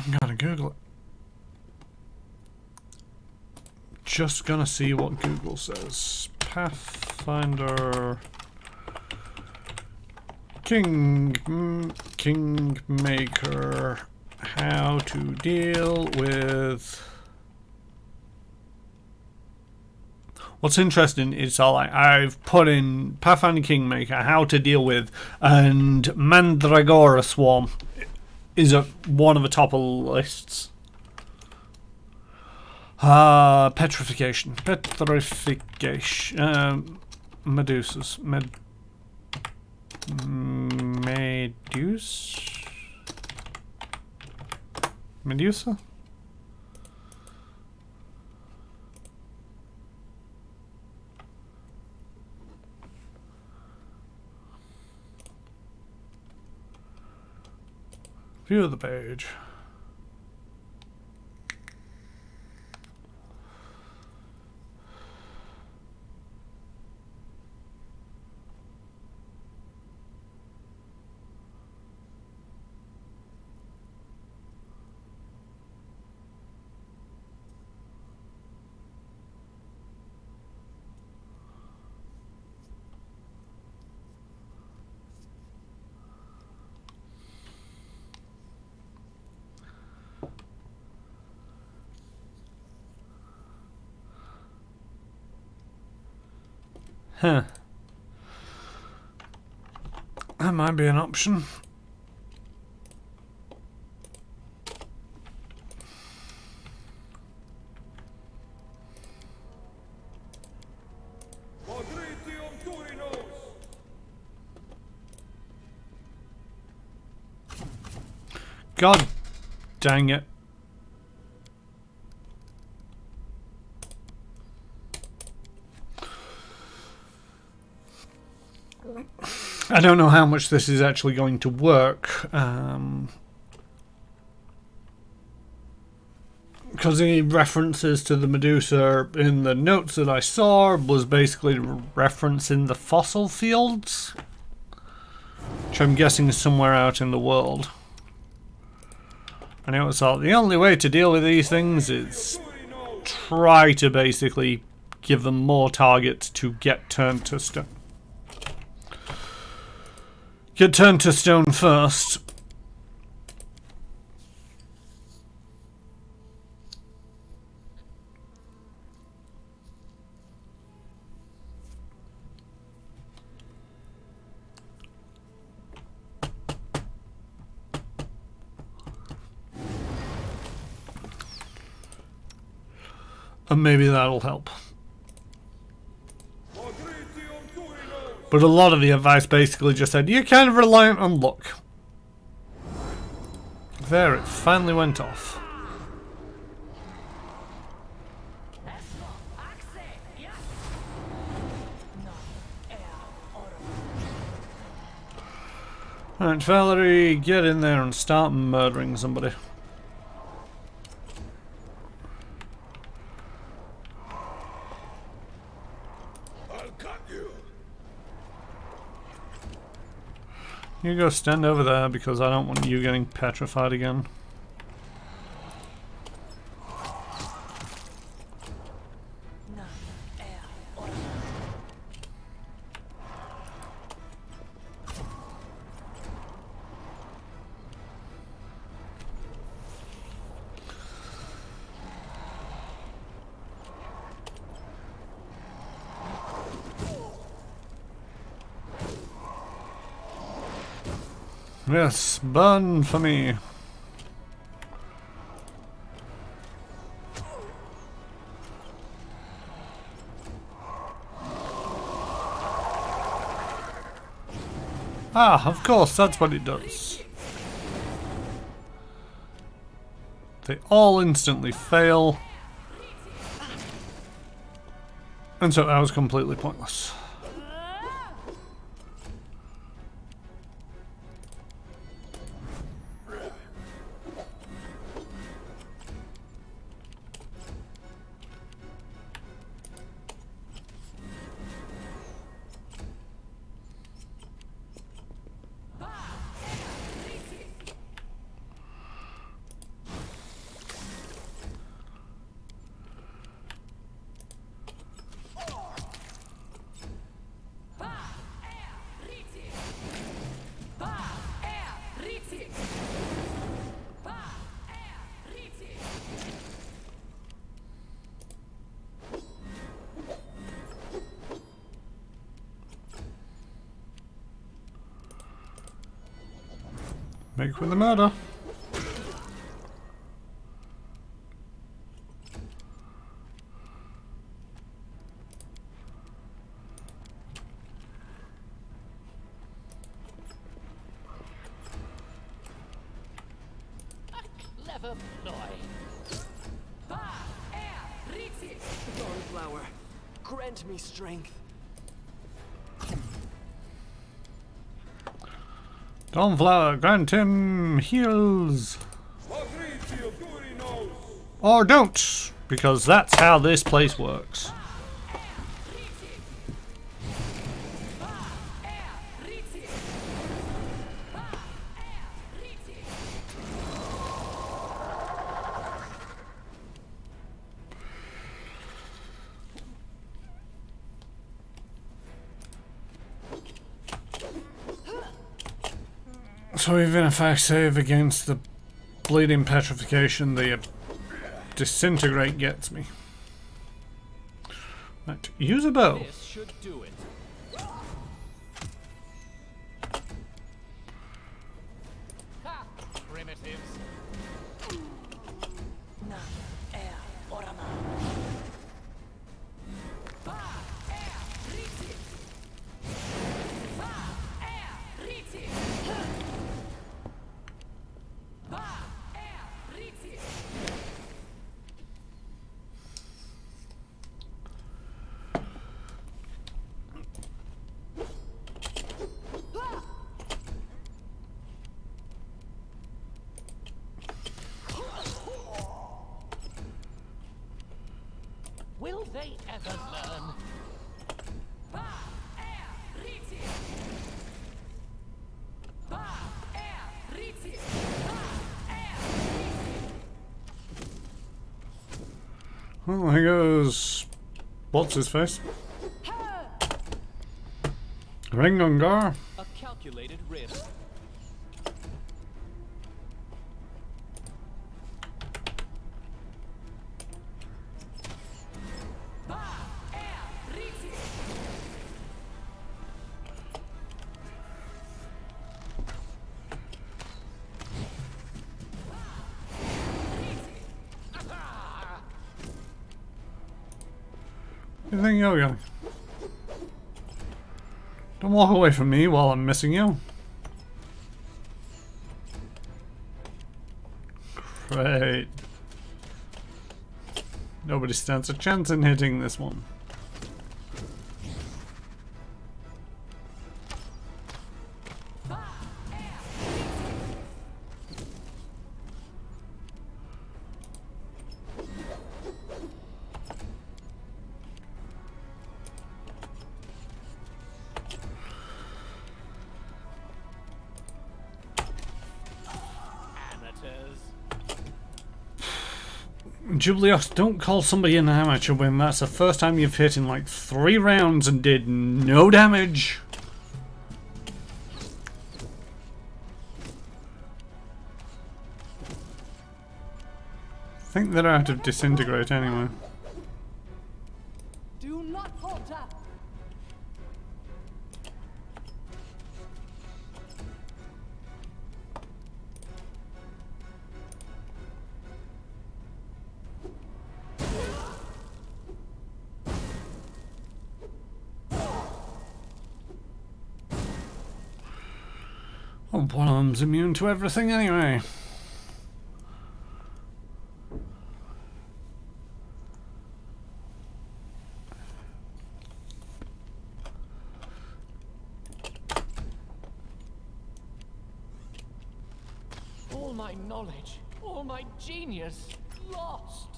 I'm gonna Google it. Just gonna see what Google says. Pathfinder Kingmaker. How to deal with. What's interesting is I've put in Pathfinder Kingmaker, how to deal with, and Mandragora Swarm is one of the top of the lists. Petrification. Medusas. Medusa? View the page. Huh. That might be an option. God dang it. I don't know how much this is actually going to work, because the references to the Medusa in the notes that I saw was basically referencing the fossil fields, which I'm guessing is somewhere out in the world. And it was thought the only way to deal with these things is try to basically give them more targets to get turned to stone. Get turned to stone first. And maybe that'll help. But a lot of the advice basically just said, you're kind of reliant on luck. There, it finally went off. Alright, Valerie, get in there and start murdering somebody. You go stand over there because I don't want you getting petrified again. Yes, burn for me. Ah, of course, that's what it does. They all instantly fail. And so that was completely pointless. Make with the murder. Clever ploy. Dawnflower, grant me strength. Dawnflower, grant him heals. Patrizio Turinos! Or don't, because that's how this place works. So even if I save against the bleeding petrification, the disintegrate gets me. Right, use a bow. This should do it. Ha! Primitives. Will they ever learn? Well, here goes. What's his face? Ringungar. A calculated risk. You think you're going? Don't walk away from me while I'm missing you. Great. Nobody stands a chance in hitting this one. Amateurs. Jublios, don't call somebody an amateur when that's the first time you've hit in like 3 rounds and did no damage. I think they're out of disintegrate anyway. Do not falter. Oh, one of them's immune to everything anyway. All my knowledge, all my genius, lost.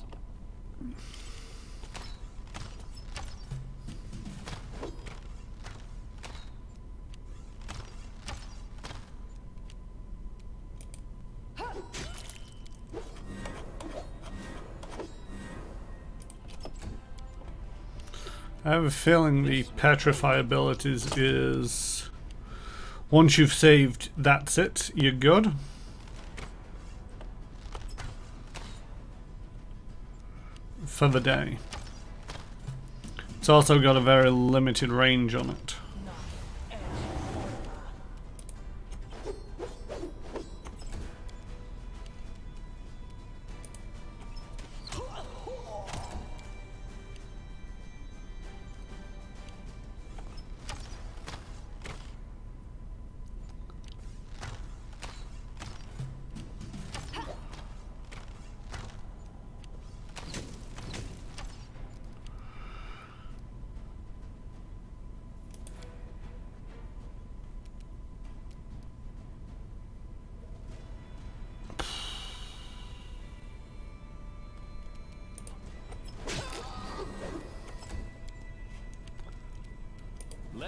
I have a feeling the petrify abilities is once you've saved, that's it, you're good. For the day. It's also got a very limited range on it.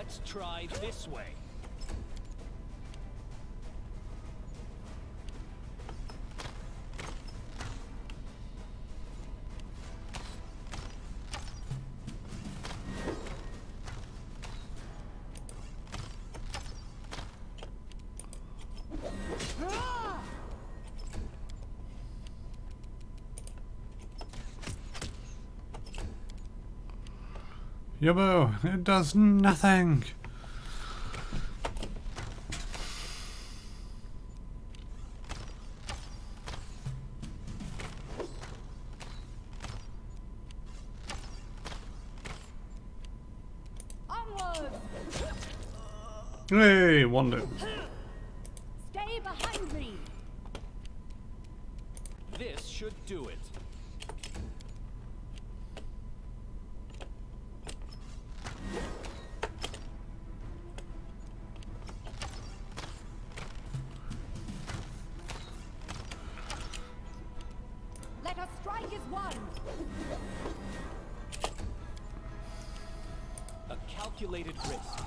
Let's try this way. Yubbo, it does nothing. Onwards! Hey, one do. Stay behind me! This should do it. Let us strike as one! A calculated risk.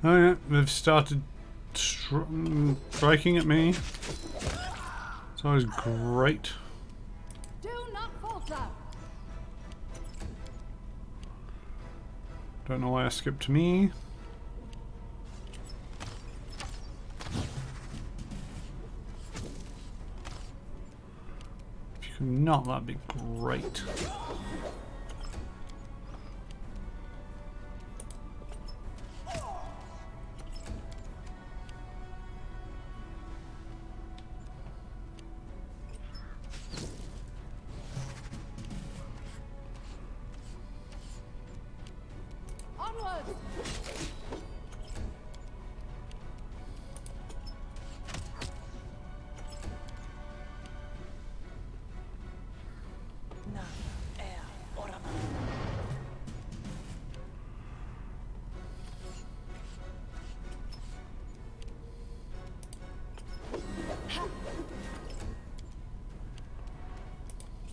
Oh yeah, they've started striking at me. It's always great. Do not falter! Don't know why I skipped to me. If you could not, that'd be great. Onwards!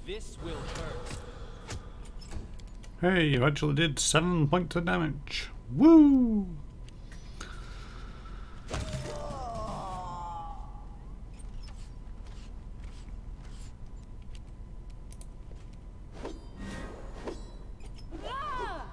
This will hurt. Hey, you actually did 7 points of damage. Woo! Ah!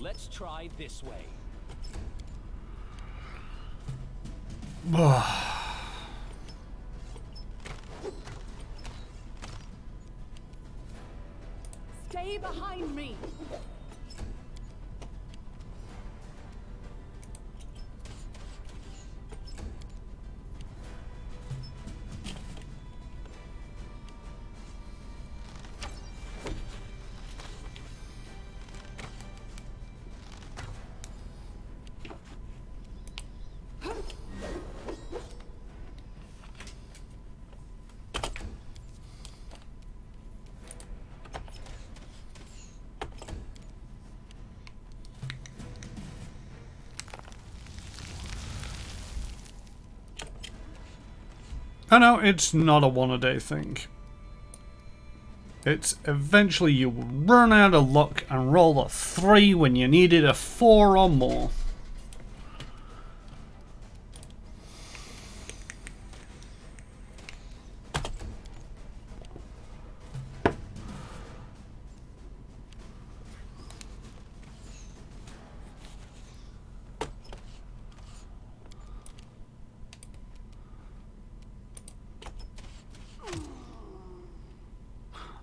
Let's try this way. Stay behind me! I know it's not a one-a-day thing. It's eventually you will run out of luck and roll a 3 when you needed a 4 or more.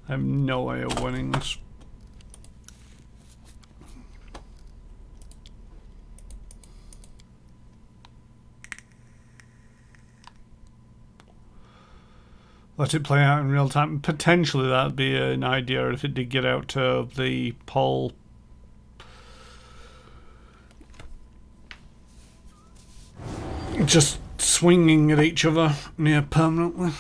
I have no way of winning this. let it play out in real time. Potentially that'd be an idea if it did get out to the pole. Just swinging at each other near permanently.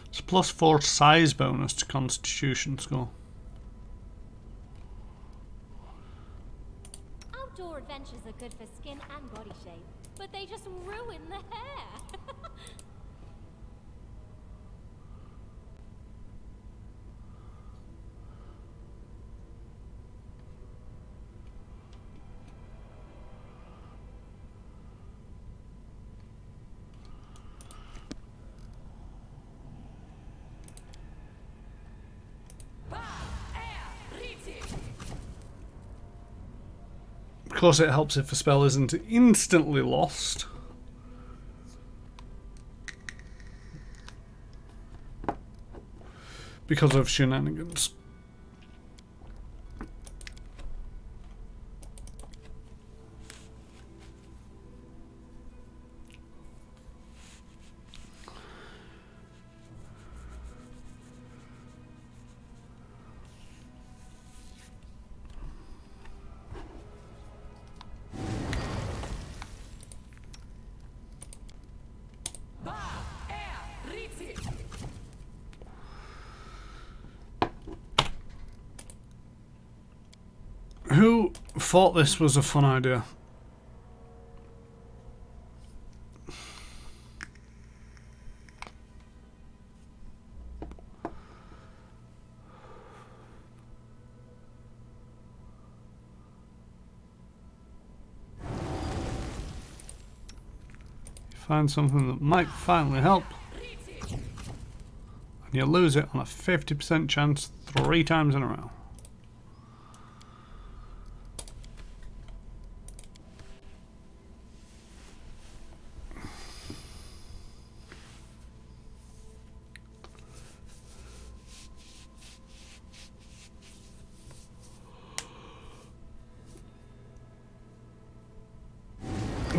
It's a +4 size bonus to Constitution score. Outdoor adventures are good for skin and body shape, but they just ruin the hair. Of course, it helps if a spell isn't instantly lost. Because of shenanigans. Who thought this was a fun idea? Find something that might finally help, and you lose it on a 50% chance 3 times in a row.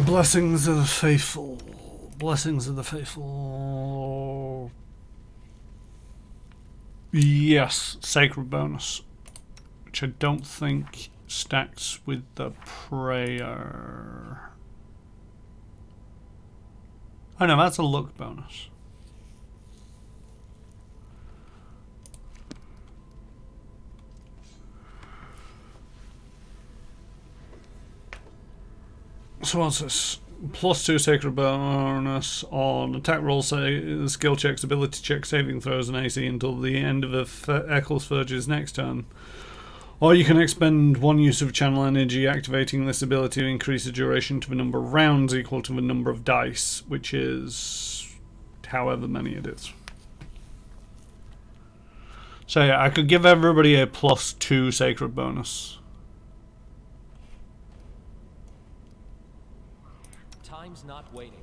Blessings of the faithful. Blessings of the faithful. Yes, sacred bonus, which I don't think stacks with the prayer. Oh no, that's a luck bonus. So what's this? +2 sacred bonus on attack rolls, skill checks, ability checks, saving throws, and AC until the end of Eccles Verge's next turn. Or you can expend 1 use of channel energy, activating this ability to increase the duration to the number of rounds equal to the number of dice, which is however many it is. So yeah, I could give everybody a +2 sacred bonus. Time's not waiting.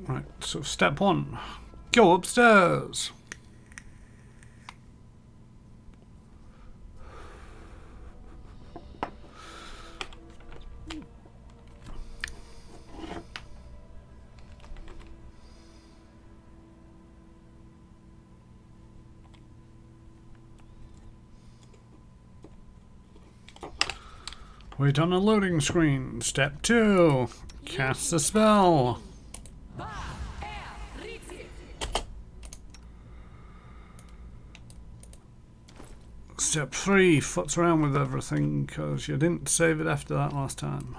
Right, so step 1. Go upstairs. Wait on a loading screen. Step 2. Cast a spell. Step 3. Futz around with everything because you didn't save it after that last time.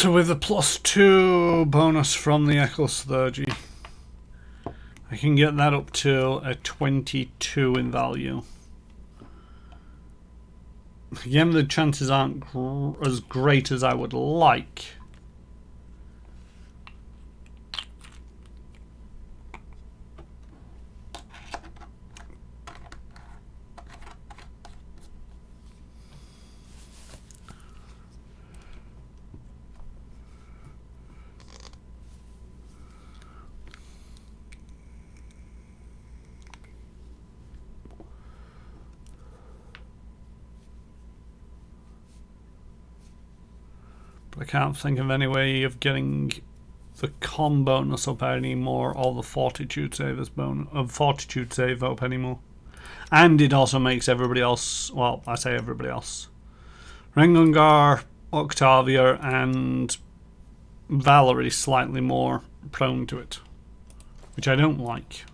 So with a +2 bonus from the Echolsturgy, I can get that up to a 22 in value. Again, the chances aren't as great as I would like. But I can't think of any way of getting the con bonus up anymore, or the fortitude save up anymore. And it also makes everybody else, well, I say everybody else, Rengungar, Octavia and Valerie slightly more prone to it, which I don't like.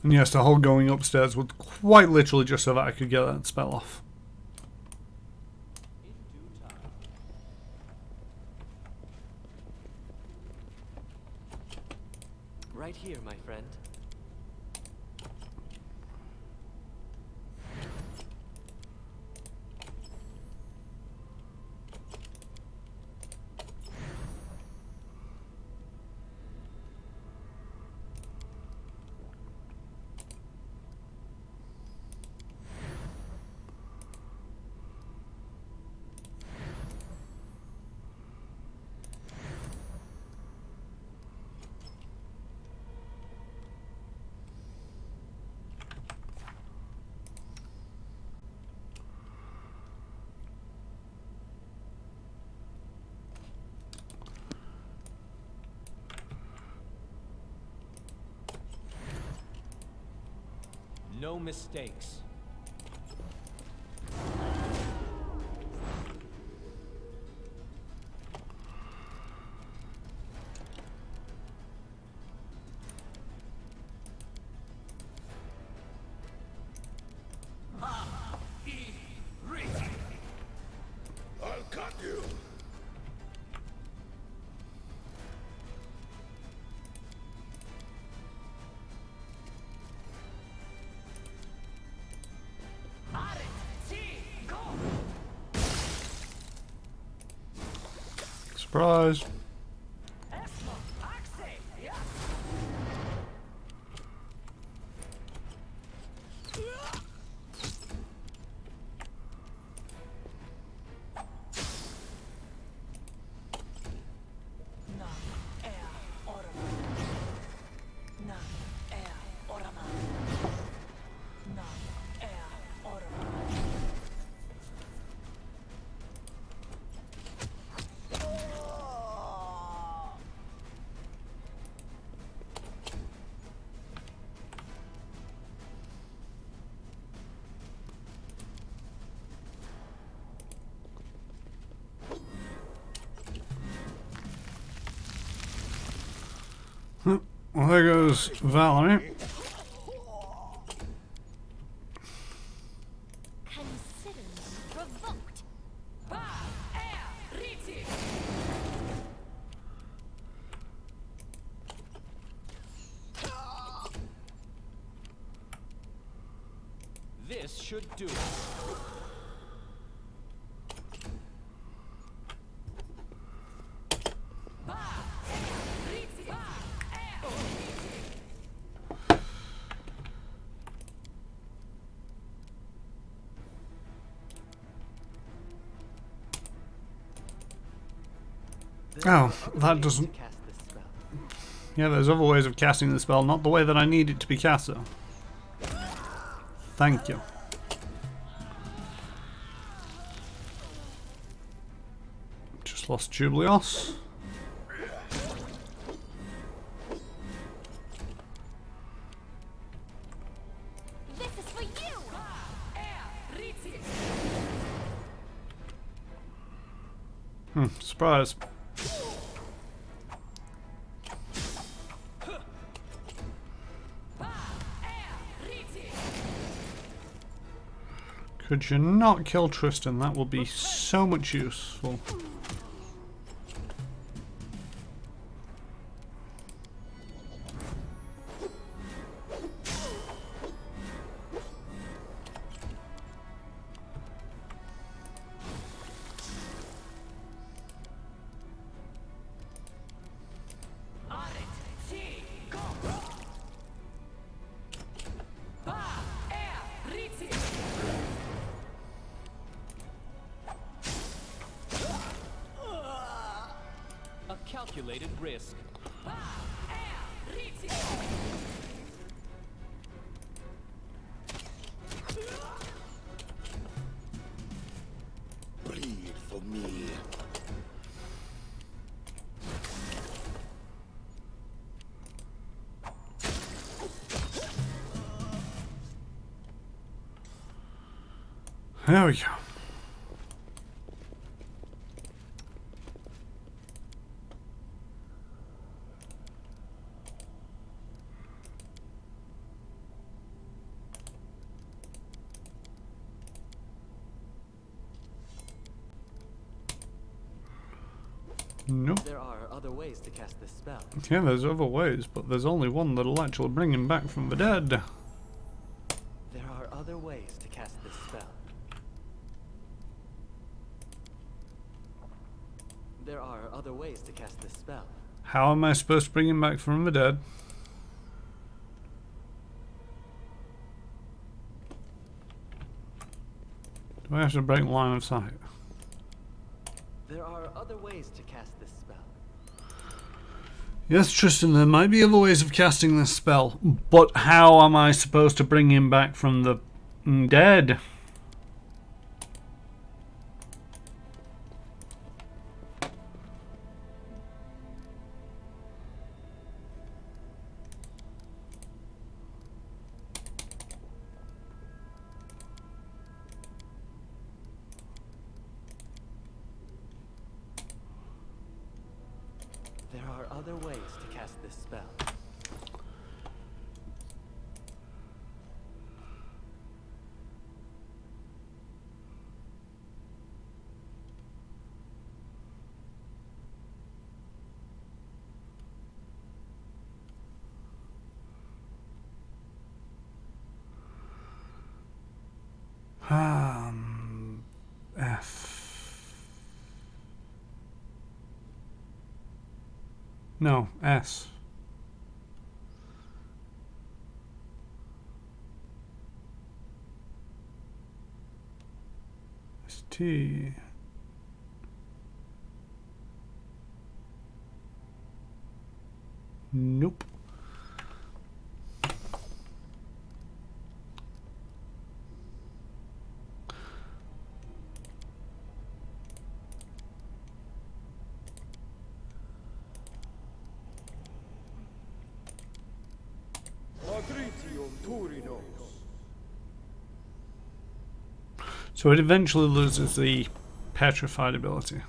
And yes, the whole going upstairs was quite literally just so that I could get that spell off. Right here, my friend. No mistakes. I'll cut you. Surprise! Well, there goes Valerie. Consider me provoked. This should do it. Oh, that doesn't... Cast this spell. Yeah, there's other ways of casting the spell, not the way that I need it to be cast though. Thank you. Just lost Jublios. Surprise. Could you not kill Tristan? That will be so much useful. A calculated risk. Bleed for me. There we go. Nope. There are other ways to cast this spell. Yeah, there's other ways, but there's only one that'll actually bring him back from the dead. There are other ways to cast this spell. There are other ways to cast this spell. How am I supposed to bring him back from the dead? Do I have to break line of sight? There are other ways to cast this spell. Yes, Tristan, there might be other ways of casting this spell, but how am I supposed to bring him back from the dead? There are other ways to cast this spell. F. No, S. S T. Nope. So it eventually loses the petrified ability.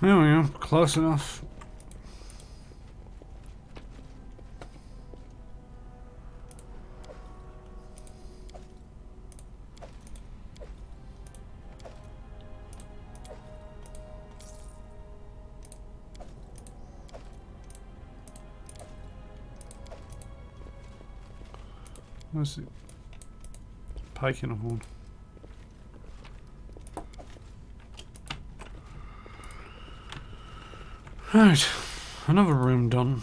There we go, close enough. Where's the pike in a horn? Right, another room done.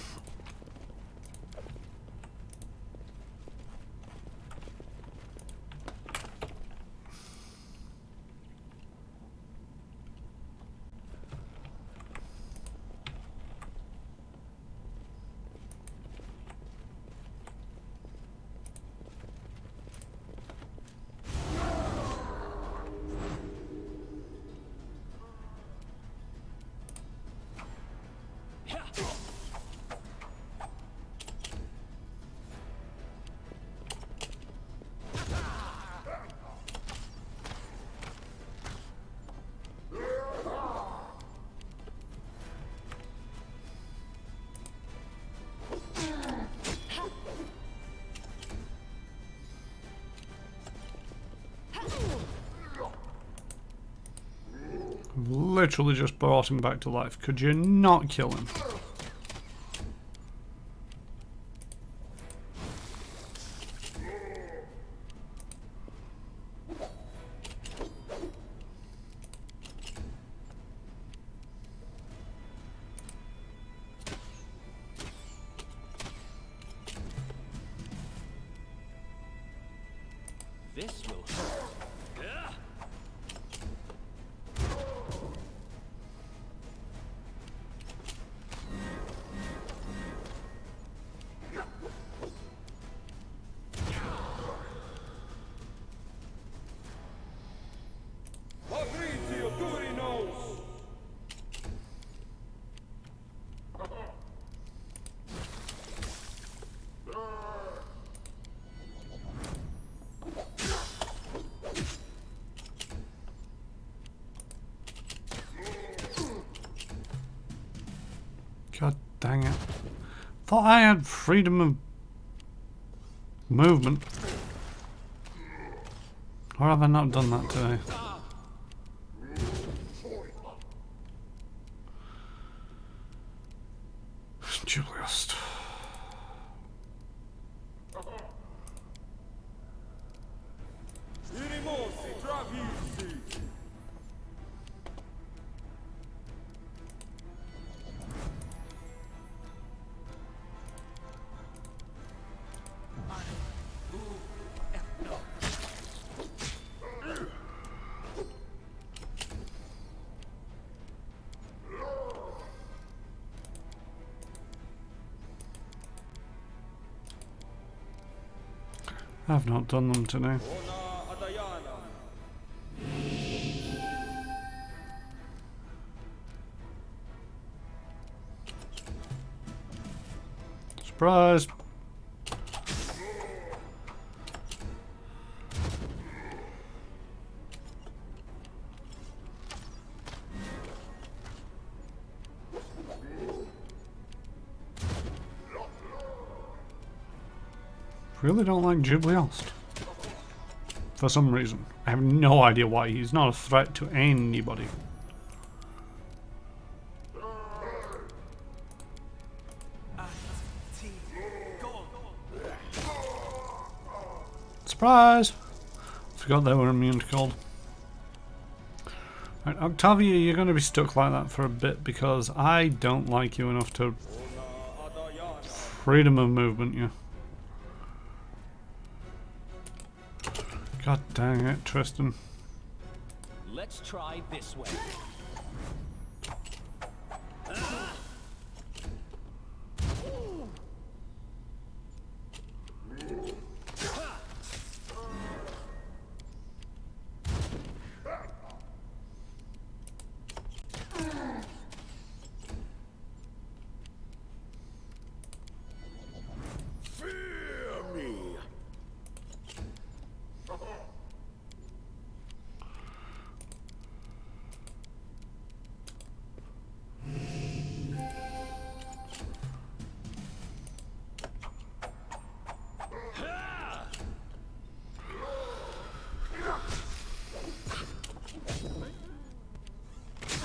literally just brought him back to life. Could you not kill him? This will hurt. Fabrizio Durinos! God dang it. Thought I had freedom of movement. Or have I not done that today? Julius. Irimosi, Travizi! I've not done them today. Ona Adayana! Surprise! Really don't like Jubileost. For some reason. I have no idea why. He's not a threat to anybody. Surprise! Forgot they were immune to cold. Right, Octavia, you're going to be stuck like that for a bit because I don't like you enough to freedom of movement you. God dang it, Tristan. Let's try this way. Fear me!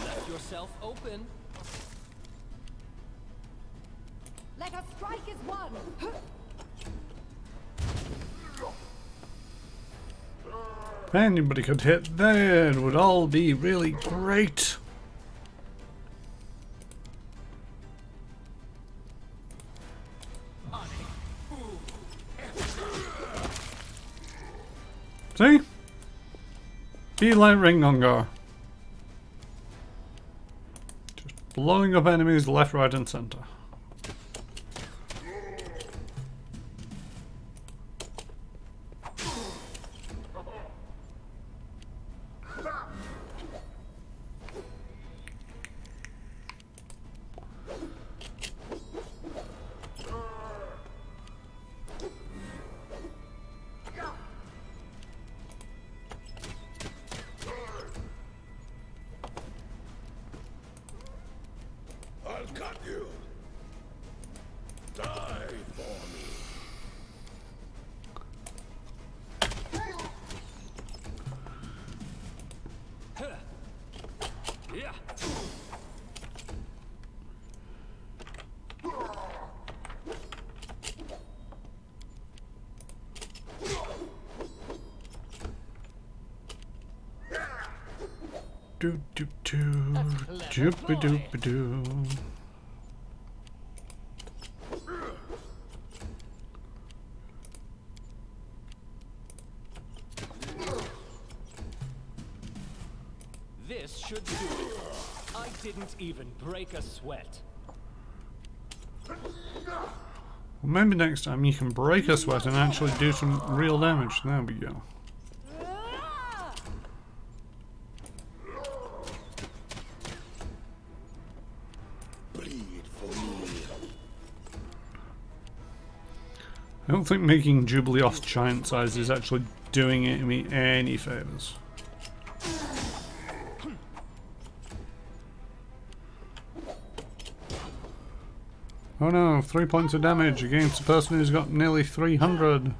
Let yourself open. Let us strike as one. If anybody could hit there, it would all be really great. See? Be like Ringongar. Just blowing up enemies left, right and centre. I'll cut you! Die for me! Yeah. Do do do. A clever Doop doop doo. This should do it. I didn't even break a sweat. Well, maybe next time you can break a sweat and actually do some real damage. There we go. Bleed for me. I don't think making Jubilee off giant size is actually doing it me any favors. Oh no, 3 points of damage against a person who's got nearly 300.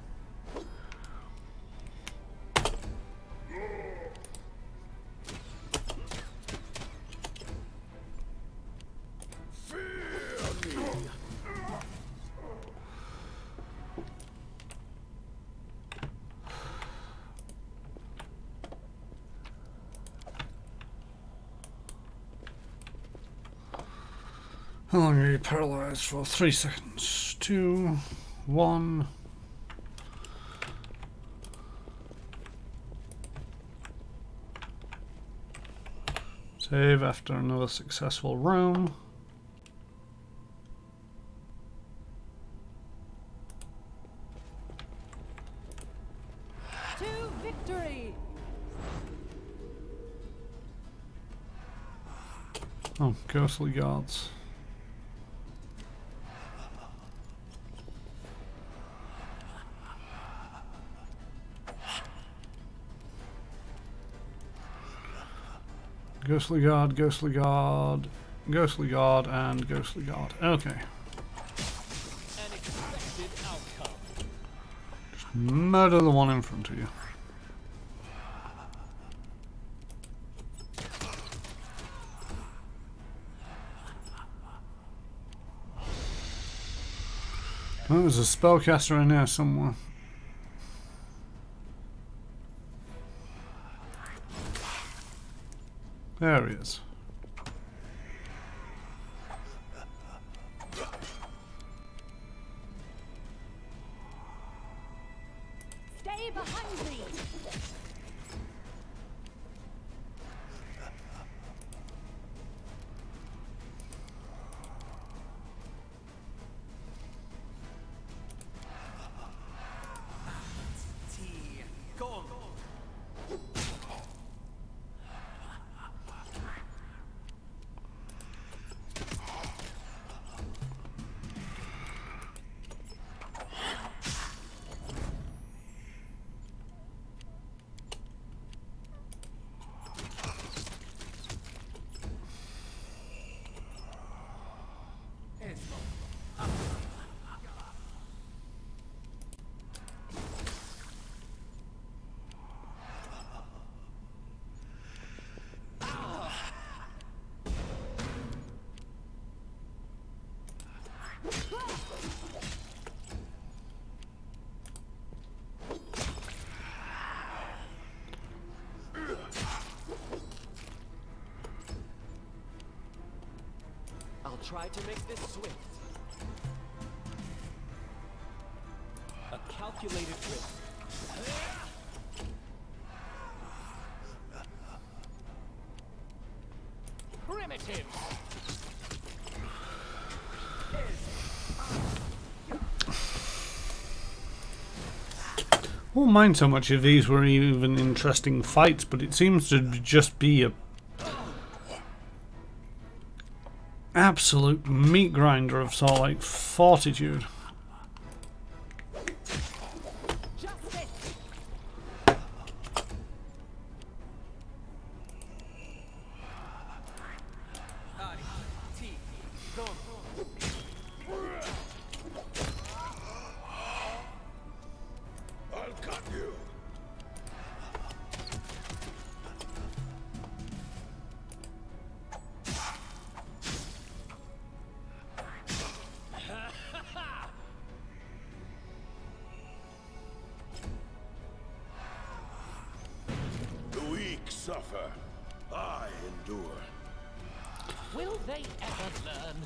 How long are you paralyzed for? 3 seconds. 2, 1. Save after another successful roam. To victory! Oh, ghostly guards. Ghostly guard, ghostly guard, ghostly guard, and ghostly guard. Okay. An expected outcome. Murder the one in front of you. Oh, there's a spellcaster in there somewhere. There he is. Stay behind me! Go on. I'll try to make this swift. A calculated risk. Primitive. I won't mind so much if these were even interesting fights, but it seems to just be a absolute meat grinder of sort of like fortitude. Justice! I'll cut you. suffer. I endure. Will they ever learn?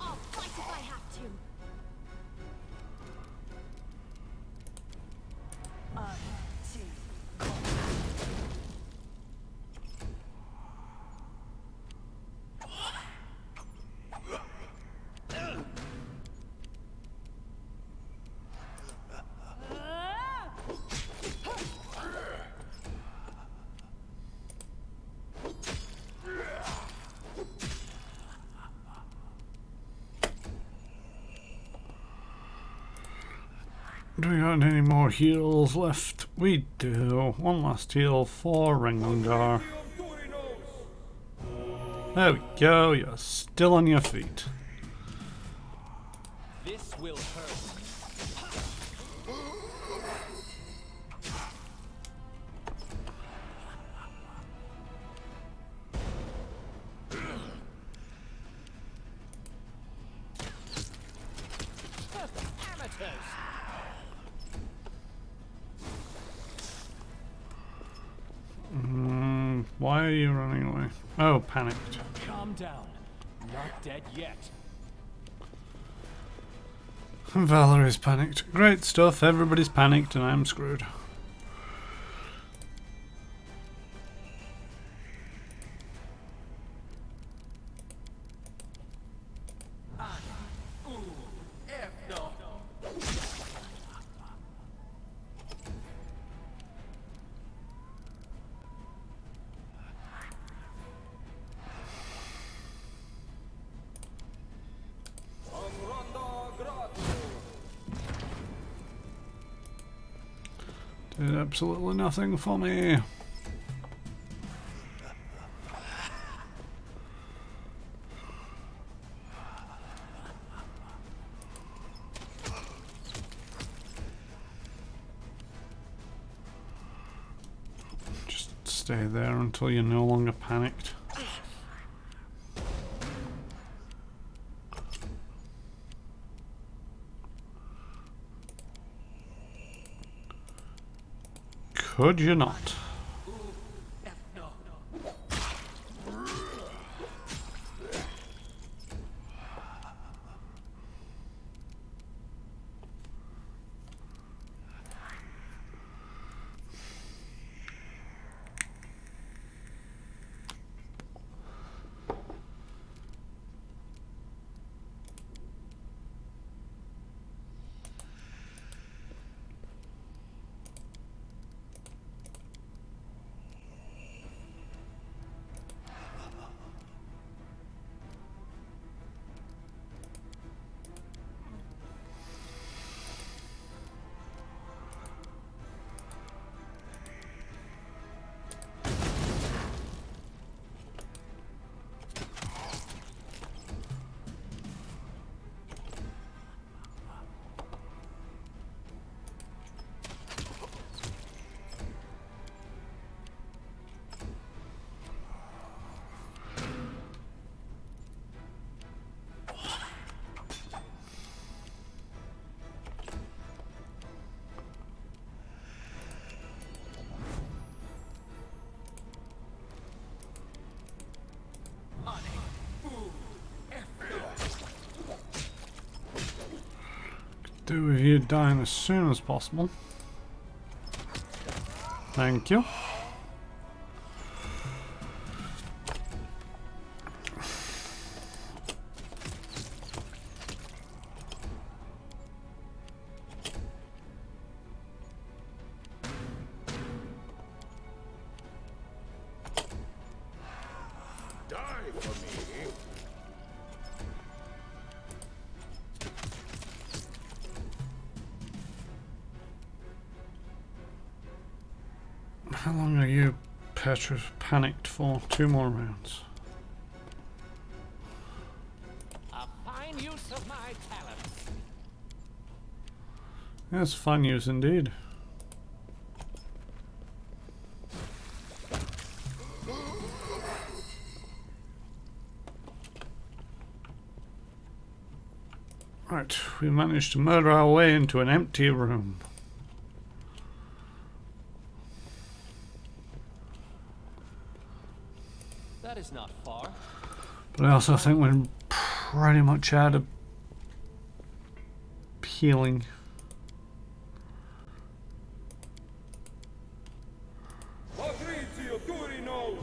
I'll fight if I have to. Do we got any more heals left? We do. One last heal for Rengar. There we go, you're still on your feet. This will hurt. Amateurs! Why are you running away? Oh, panicked. Calm down. Not dead yet. Valerie's panicked. Great stuff, everybody's panicked and I'm screwed. Did absolutely nothing for me. Just stay there until you're no longer panicked. Could you not? Do with you dying as soon as possible. Thank you. Die for me. How long are you panicked for? 2 more rounds. A fine use of my talents. Yes, fun news indeed. Right, We managed to murder our way into an empty room. That is not far. But I also think we're pretty much out of healing. Patrizio Turinos!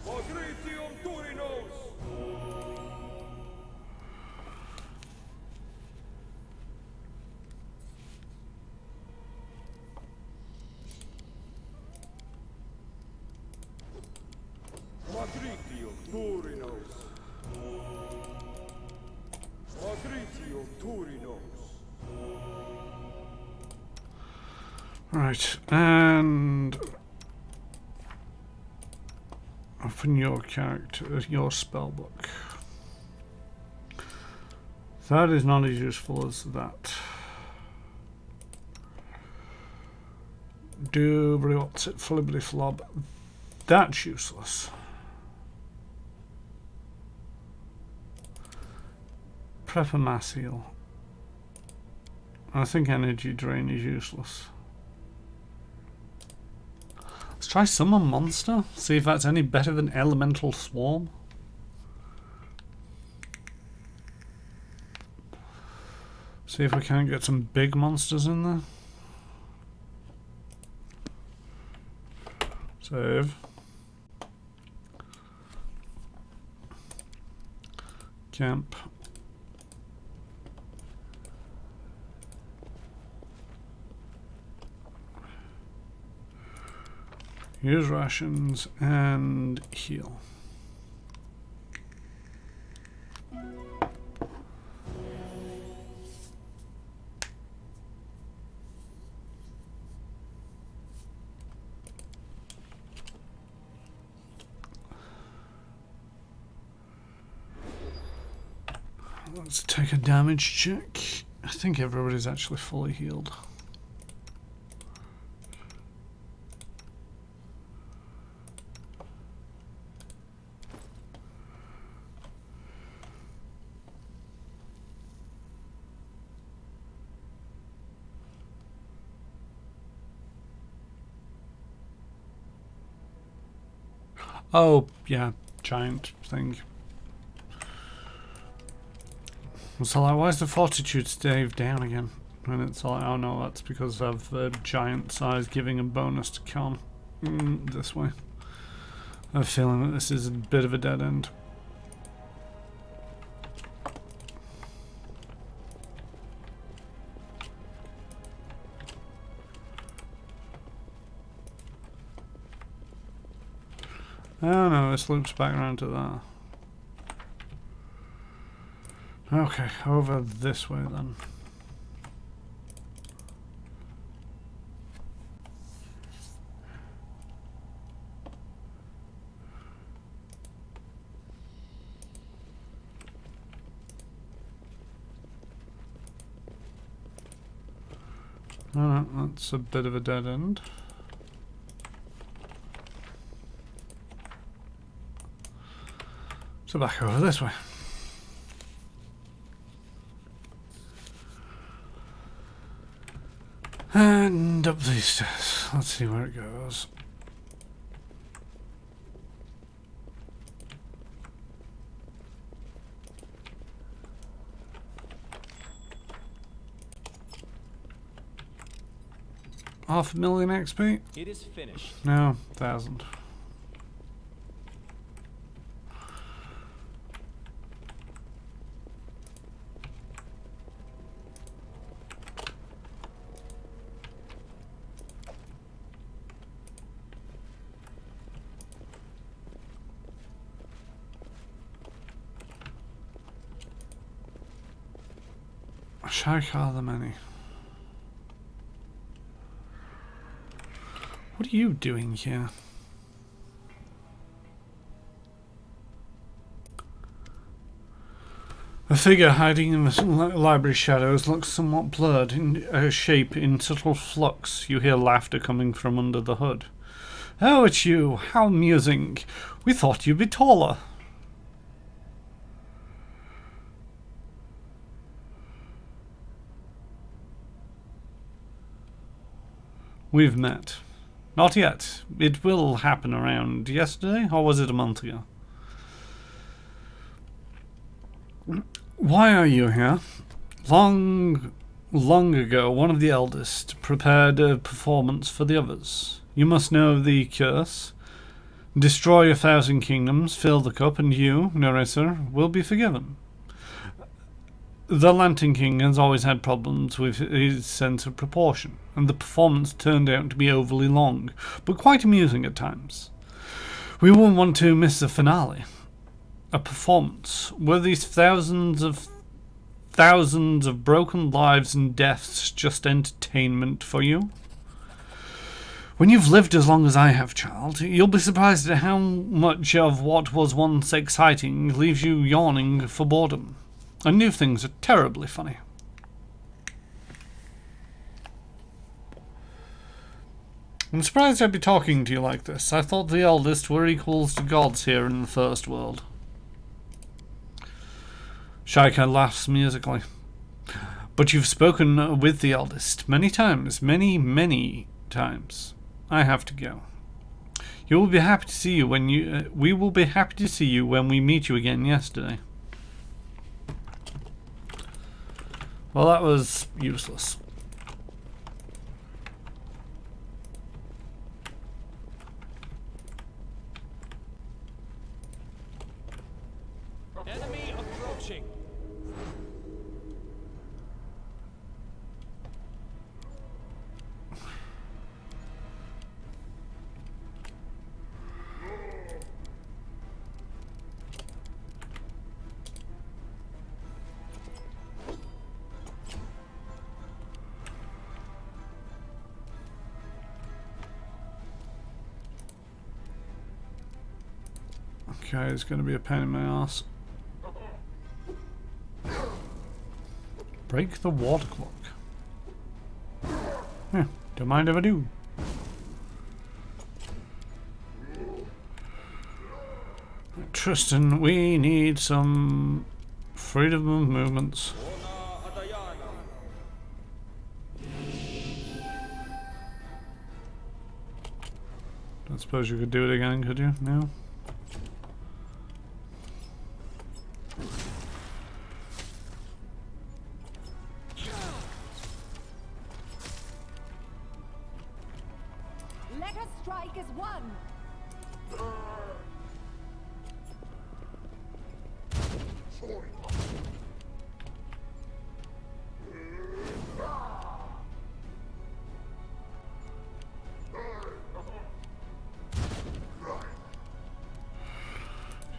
Patricium Turinos! Patricium Turinos! Patricium Turinos! Right, and open your character, your spell book. That is not as useful as that. Doobly what's it, flibbly flob. That's useless. Prepper mass heal. I think energy drain is useless. Let's try summon monster. See if that's any better than elemental swarm. See if we can't get some big monsters in there. Save. Camp. Use rations and heal. Let's take a damage check. I think everybody's actually fully healed. Oh, yeah, giant thing. So like, why is the fortitude stave down again? And it's like, oh no, that's because of the giant size giving a bonus to con. This way. I have a feeling that this is a bit of a dead end. Oh no, this loops back around to that. Okay, over this way then. Oh no, that's a bit of a dead end. So back over this way. And up these stairs. Let's see where it goes. $500,000 XP? It is finished. No, 1,000. Shark are the many. What are you doing here? A figure hiding in the library shadows looks somewhat blurred in a shape in subtle flux. You hear laughter coming from under the hood. Oh, it's you. How amusing. We thought you'd be taller. we've met. Not yet. It will happen around yesterday, or was it a month ago? Why are you here? Long ago, one of the eldest prepared a performance for the others. You must know the curse. Destroy 1,000 kingdoms, fill the cup, and you, narrator, will be forgiven. The Lantern King has always had problems with his sense of proportion, and the performance turned out to be overly long, but quite amusing at times. We wouldn't want to miss the finale. A performance. Were these thousands of broken lives and deaths just entertainment for you? When you've lived as long as I have, child, you'll be surprised at how much of what was once exciting leaves you yawning for boredom. And new things are terribly funny. I'm surprised I'd be talking to you like this. I thought the eldest were equals to gods here in the first world. Shaika laughs musically. But you've spoken with the eldest many times, many times. I have to go. You will be happy to see you when you. We will be happy to see you when we meet you again yesterday. Well, that was useless. Enemy approaching. Okay, it's going to be a pain in my ass. Break the water clock. Yeah, don't mind if I do. Tristan, we need some freedom of movements. Don't suppose you could do it again, could you? No? Let us strike as one.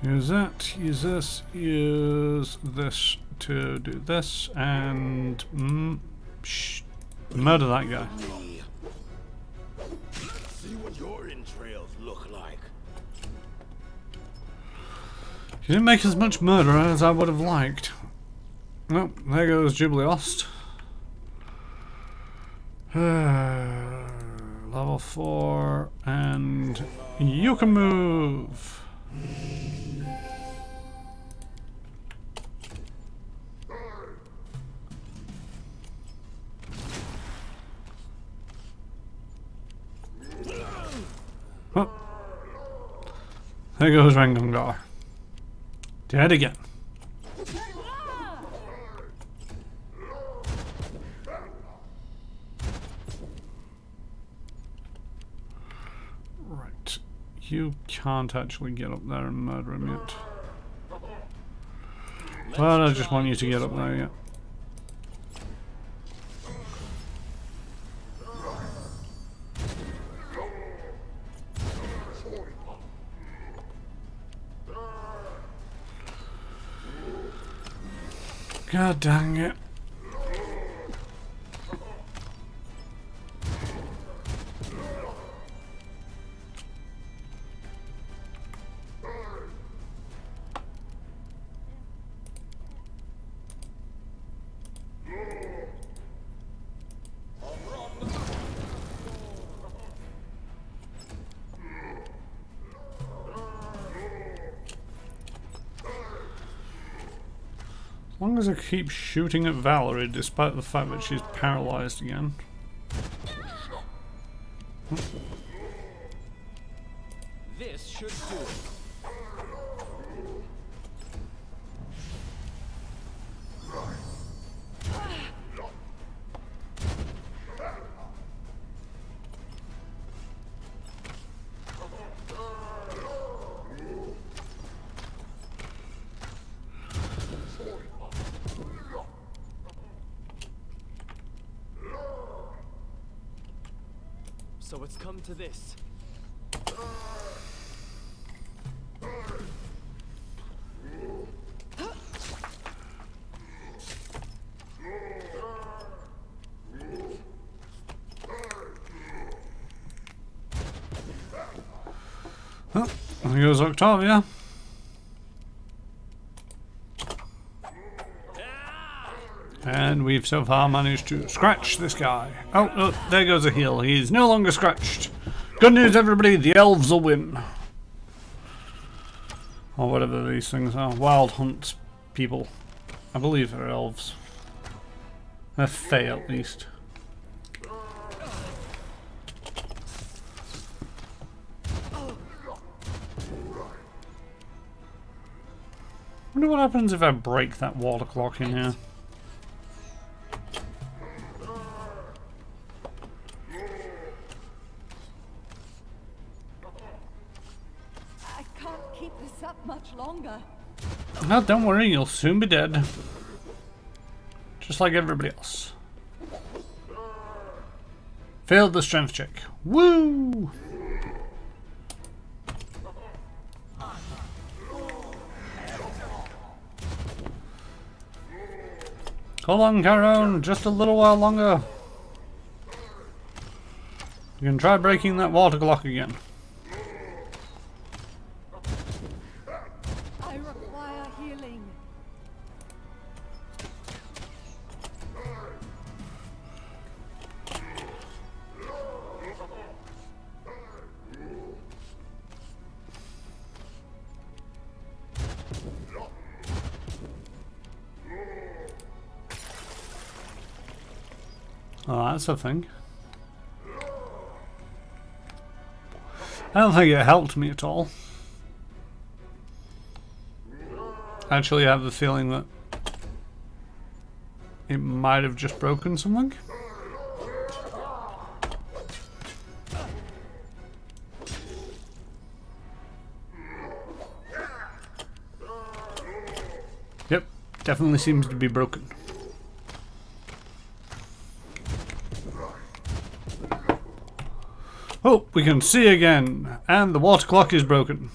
Use that, use this, use this to do this, and murder that guy. Let's see what your entrails look like. You didn't make as much murder as I would have liked. Well, there goes Jubileost. Level 4, and you can move. Oh. There goes Rangungar. Dead again. Right. You can't actually get up there and murder him yet. But I just want you to get up there yet. God dang it. As long as I keep shooting at Valerie, despite the fact that she's paralyzed again. So it's come to this. Oh, there goes Octavia. And we've so far managed to scratch this guy. Oh, oh, there goes a heal. He's no longer scratched. Good news, everybody. The elves will win. Or whatever these things are. Wild hunt people. I believe they're elves. They're Fae, at least. I wonder what happens if I break that water clock in here. I can't keep this up much longer. No, don't worry, you'll soon be dead. Just like everybody else. Failed the strength check. Woo! Hold on, Caron, just a little while longer. You can try breaking that water clock again. I require healing. Oh, that's a thing. I don't think it helped me at all. Actually, I have the feeling that it might have just broken something. Yep, definitely seems to be broken. Oh, we can see again, and the water clock is broken.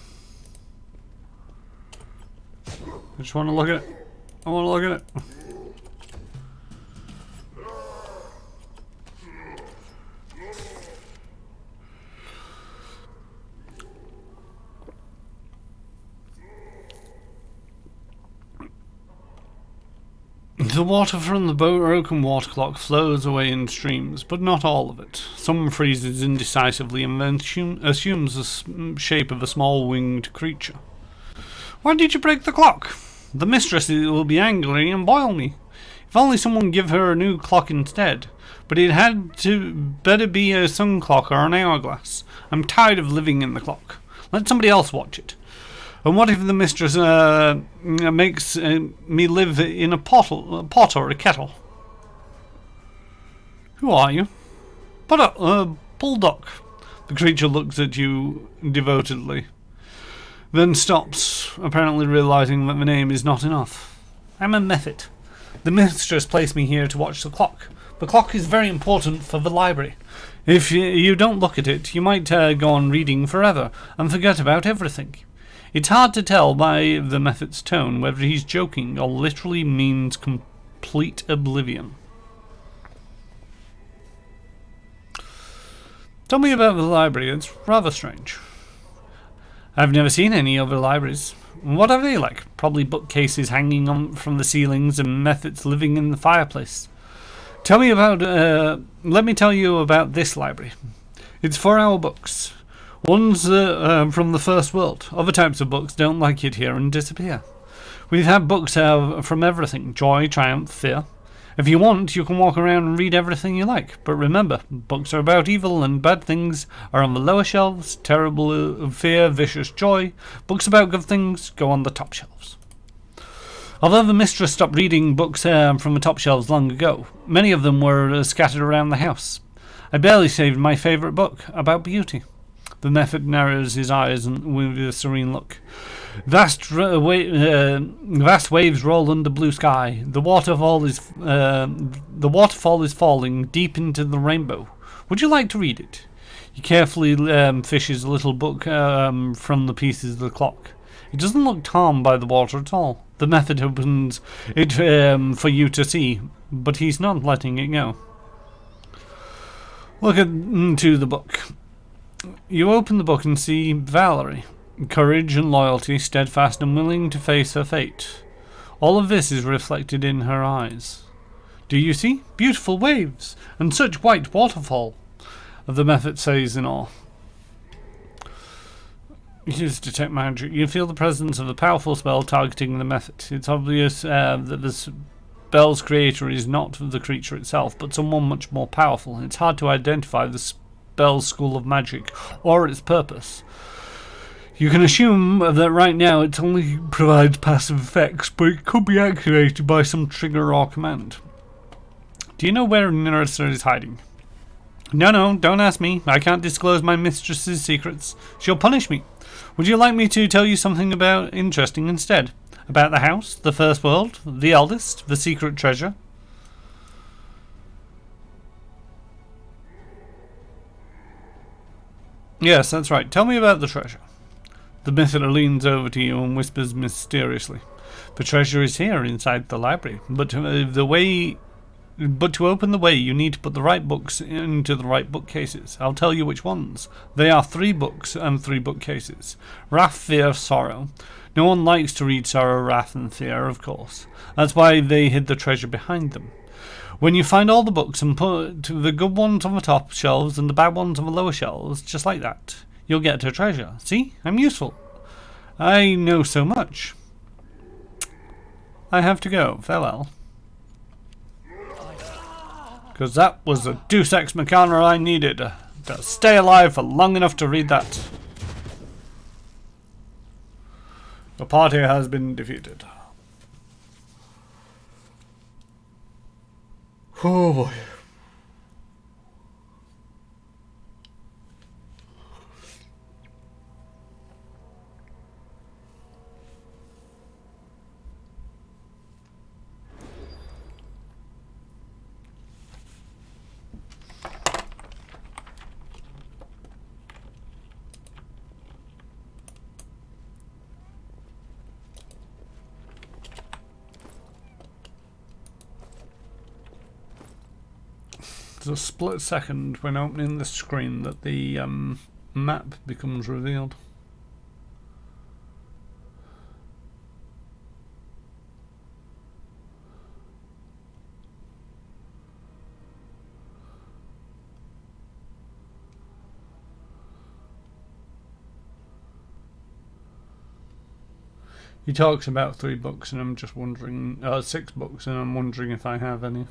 I just want to look at it. I want to look at it. The water from the broken water clock flows away in streams, but not all of it. Some freezes indecisively and then assumes the shape of a small winged creature. Why did you break the clock? The mistress will be angry and boil me. If only someone give her a new clock instead. But it had to better be a sun clock or an hourglass. I'm tired of living in the clock. Let somebody else watch it. And what if the mistress makes me live in a pot or a kettle? Who are you? Bulldog. The creature looks at you devotedly, then stops, apparently realizing that the name is not enough. I'm a Mephit. The mistress placed me here to watch the clock. The clock is very important for the library. If you don't look at it, you might go on reading forever and forget about everything. It's hard to tell by the Mephit's tone whether he's joking or literally means complete oblivion. Tell me about the library. It's rather strange. I've never seen any other libraries. What are they like? Probably bookcases hanging on from the ceilings and Mephits living in the fireplace. Let me tell you about this library. It's for our books. Ones from the First World. Other types of books don't like it here and disappear. We've had books from everything. Joy, triumph, fear. If you want, you can walk around and read everything you like. But remember, books are about evil and bad things are on the lower shelves. Terrible fear, vicious joy. Books about good things go on the top shelves. Although the mistress stopped reading books from the top shelves long ago, many of them were scattered around the house. I barely saved my favourite book, about beauty. The Mephit narrows his eyes with a serene look. Vast waves roll under blue sky. The waterfall is falling deep into the rainbow. Would you like to read it? He carefully fishes a little book from the pieces of the clock. It doesn't look torn by the water at all. The method opens it for you to see, but he's not letting it go. Look into the book. You open the book and see Valerie. Courage and loyalty, steadfast and willing to face her fate. All of this is reflected in her eyes. Do you see? Beautiful waves, and such white waterfall. The method says in all. Use detect magic. You feel the presence of a powerful spell targeting the method. It's obvious that the spell's creator is not the creature itself, but someone much more powerful. It's hard to identify the spell's school of magic or its purpose. You can assume that right now it only provides passive effects, but it could be activated by some trigger or command. Do you know where Nerissa is hiding? No, don't ask me. I can't disclose my mistress's secrets. She'll punish me. Would you like me to tell you something interesting instead? About the house, the first world, the eldest, the secret treasure? Yes, that's right. Tell me about the treasure. The Mythic leans over to you and whispers mysteriously. The treasure is here inside the library, but to open the way you need to put the right books into the right bookcases. I'll tell you which ones. They are 3 books and 3 bookcases. Wrath, Fear, Sorrow. No one likes to read Sorrow, Wrath and Fear, of course. That's why they hid the treasure behind them. When you find all the books and put the good ones on the top shelves and the bad ones on the lower shelves, just like that, you'll get a treasure. See? I'm useful. I know so much. I have to go. Farewell. Because that was the Deus Ex Machina I needed to stay alive for long enough to read that. The party has been defeated. Oh boy. There's a split second when opening the screen that the map becomes revealed. He talks about 3 books and I'm just wondering, 6 books and I'm wondering if I have any.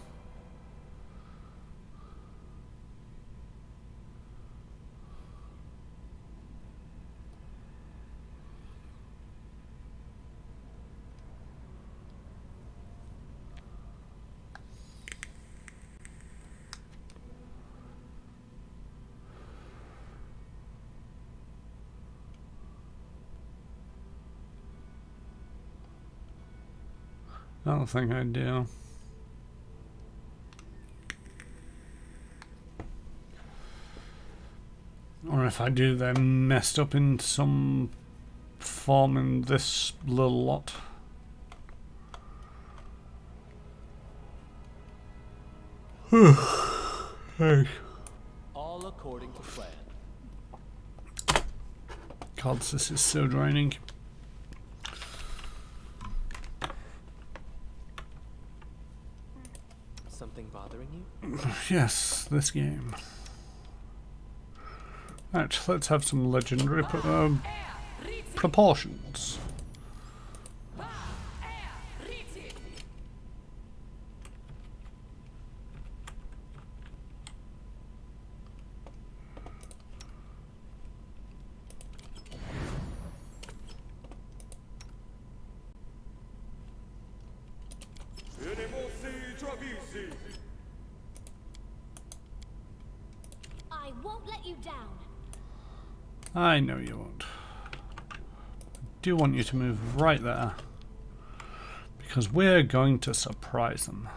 I don't think I do. Or if I do, they're messed up in some form in this little lot. Hey. All according to plan. God, this is so draining. Something bothering you? Yes, this game. Right, let's have some legendary proportions. I won't let you down. I know you won't. I do want you to move right there, because we're going to surprise them.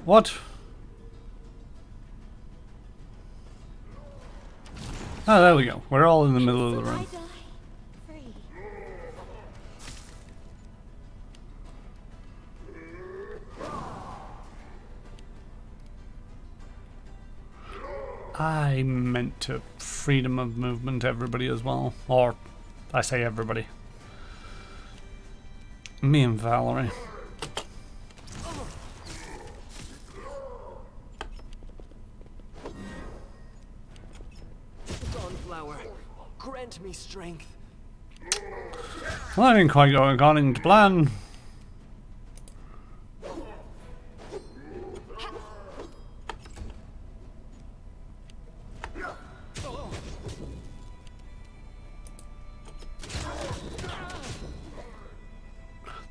What? Oh, there we go. We're all in the middle of the room. I die free. I meant to freedom of movement everybody as well. Or, I say everybody. Me and Valerie. Dawnflower, grant me strength. Well, I didn't quite go according to plan.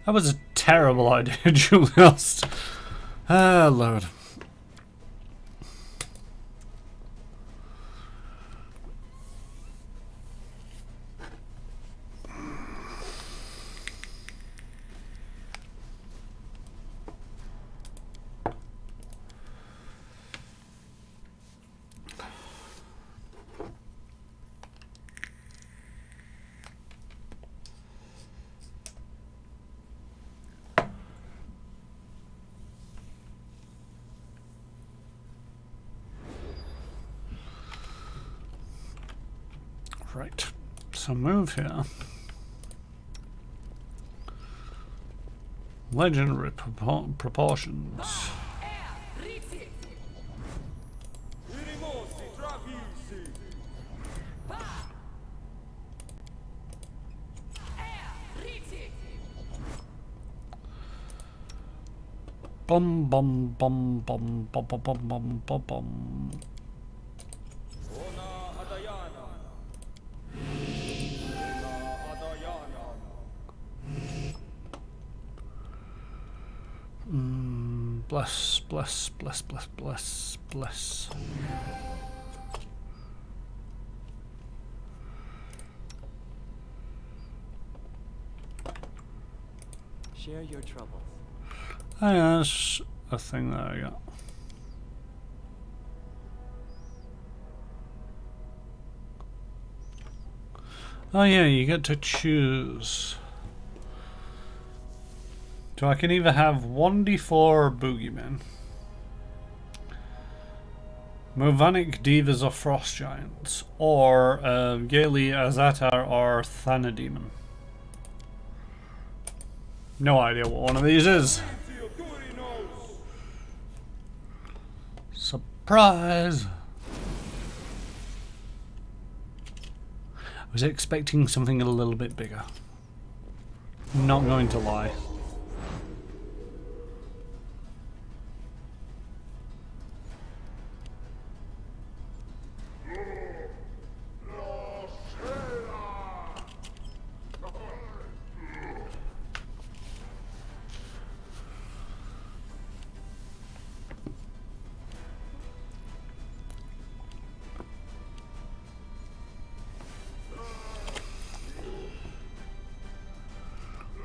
That was a terrible idea, Julius. Ah, Lord. Right, so move here. Legendary proportions. Irimosi, travisi. Bum bum bum bum bum bum bum bum bum bum. Ona Adayana. Ona Adayana. Bless, bless, bless, bless, bless, bless. Share your troubles. Oh yeah, that's a thing that I got. Oh yeah, you get to choose. So I can either have 1d4 boogeymen, Movanic Divas or Frost Giants, or Gaily Azatar or Thanademon. No idea what one of these is. Theodori knows. Surprise! I was expecting something a little bit bigger. Not going to lie.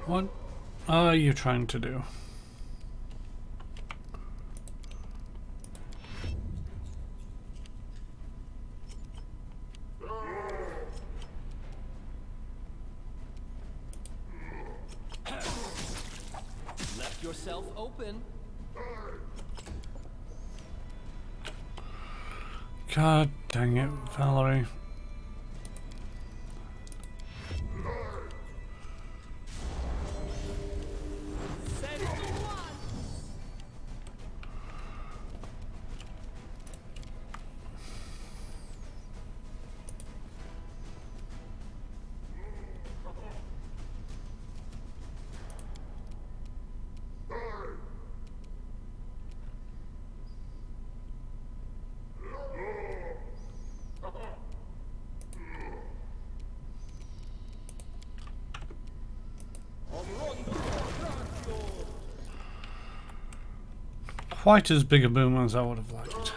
What are you trying to do? Left yourself open. God dang it, Valerie. Quite as big a boom as I would have liked.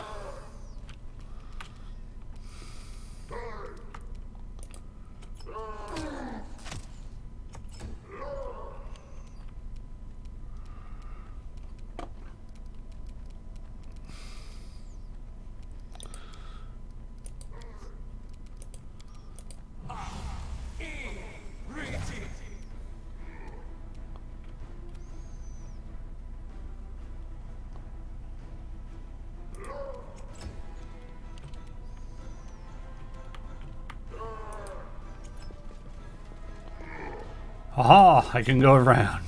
Aha! I can go around.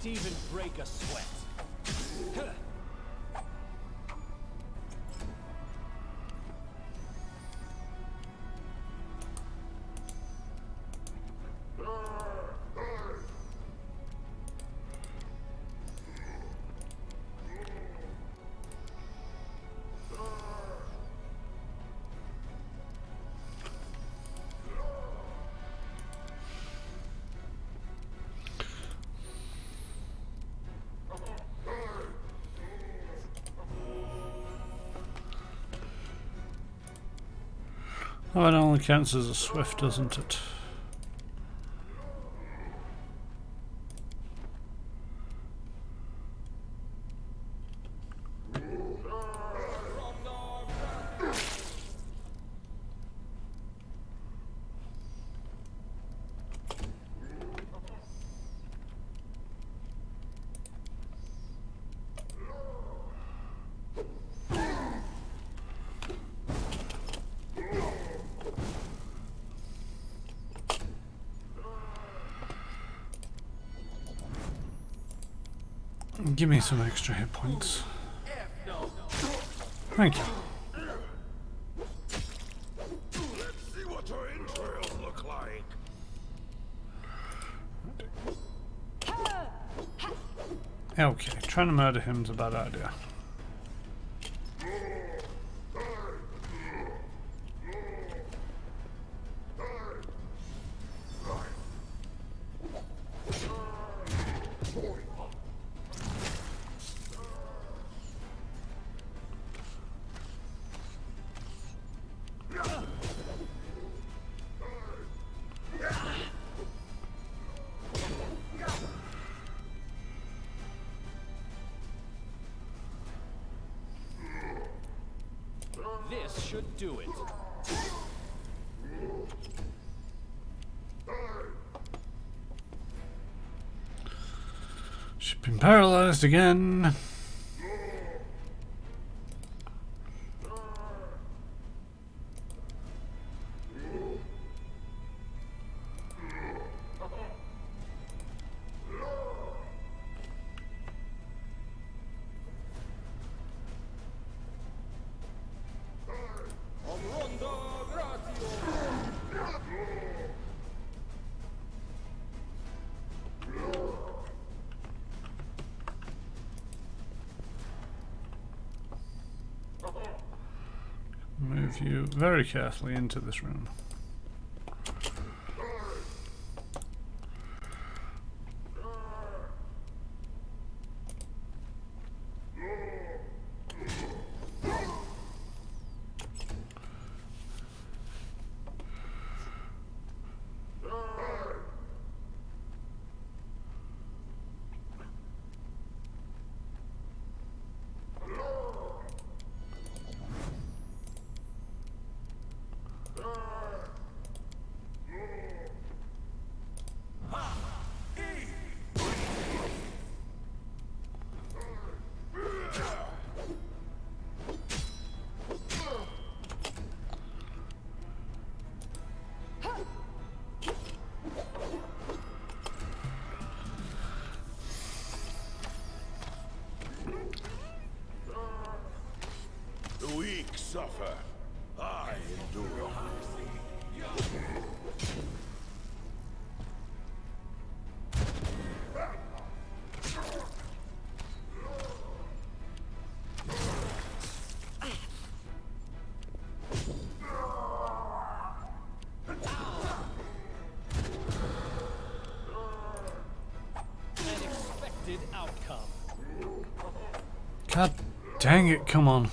Didn't even break a sweat. Oh, it only counts as a swift, doesn't it? Give me some extra hit points. Thank you. Let's see what your entrails look like. Okay, trying to murder him's a bad idea. This should do it. She's been paralyzed again. Move you very carefully into this room. The weak suffer. I endure. An expected outcome. God dang it, come on.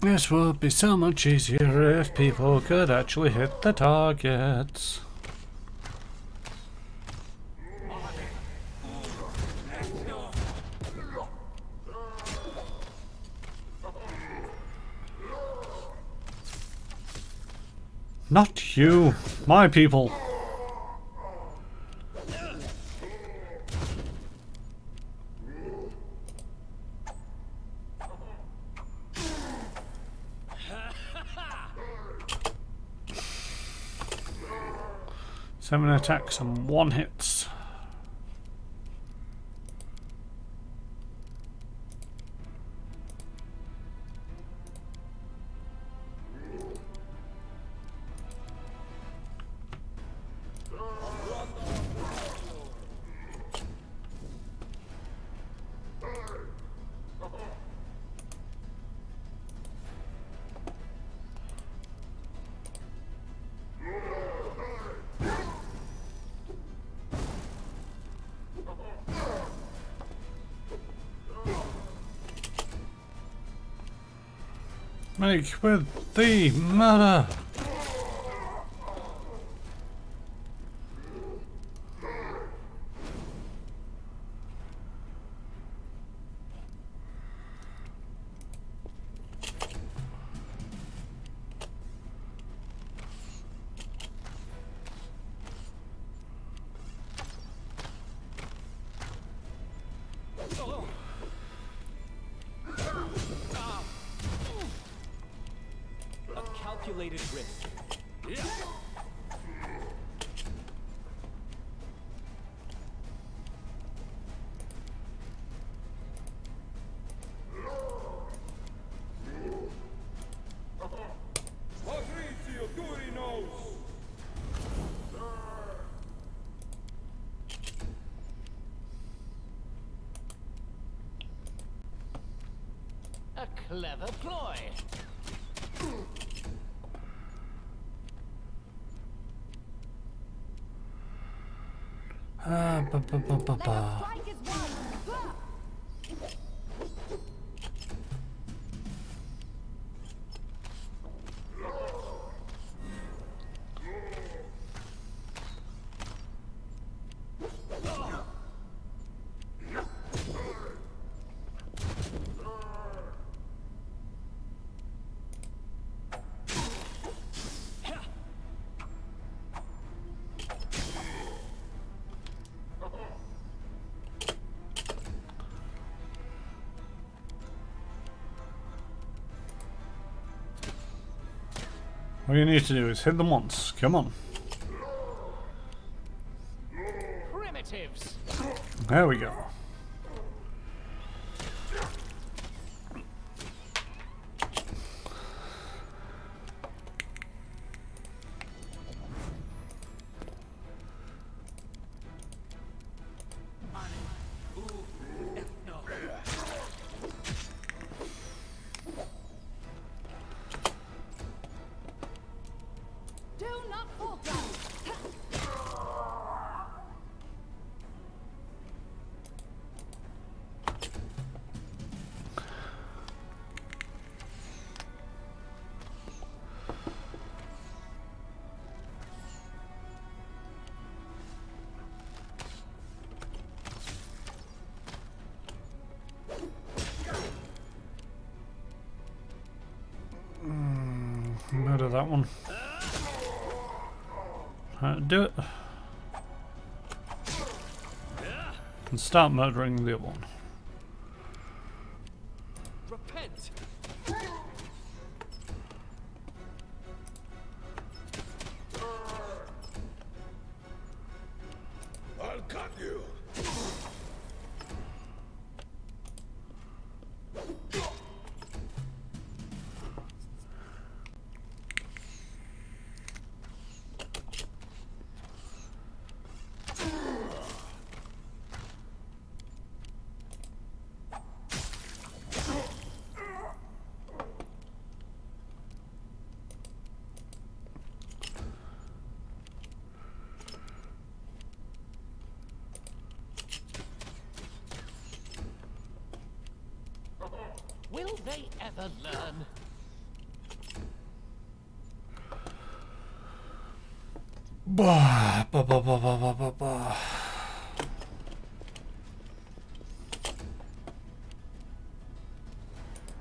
This would be so much easier if people could actually hit the targets. Not you, my people. Seven attacks and 1 hits. Make with the murder. Calculated risk. Patrizio Durinos! A clever ploy. Ba, ba, ba, ba, ba. Strike is one. All you need to do is hit them once. Come on. Primitives. There we go. Do not falter. Murder that one. Do it. And start murdering the other one. Repent. I'll cut you! Will they ever learn? Bah, bah, bah, bah, bah, bah, bah, bah.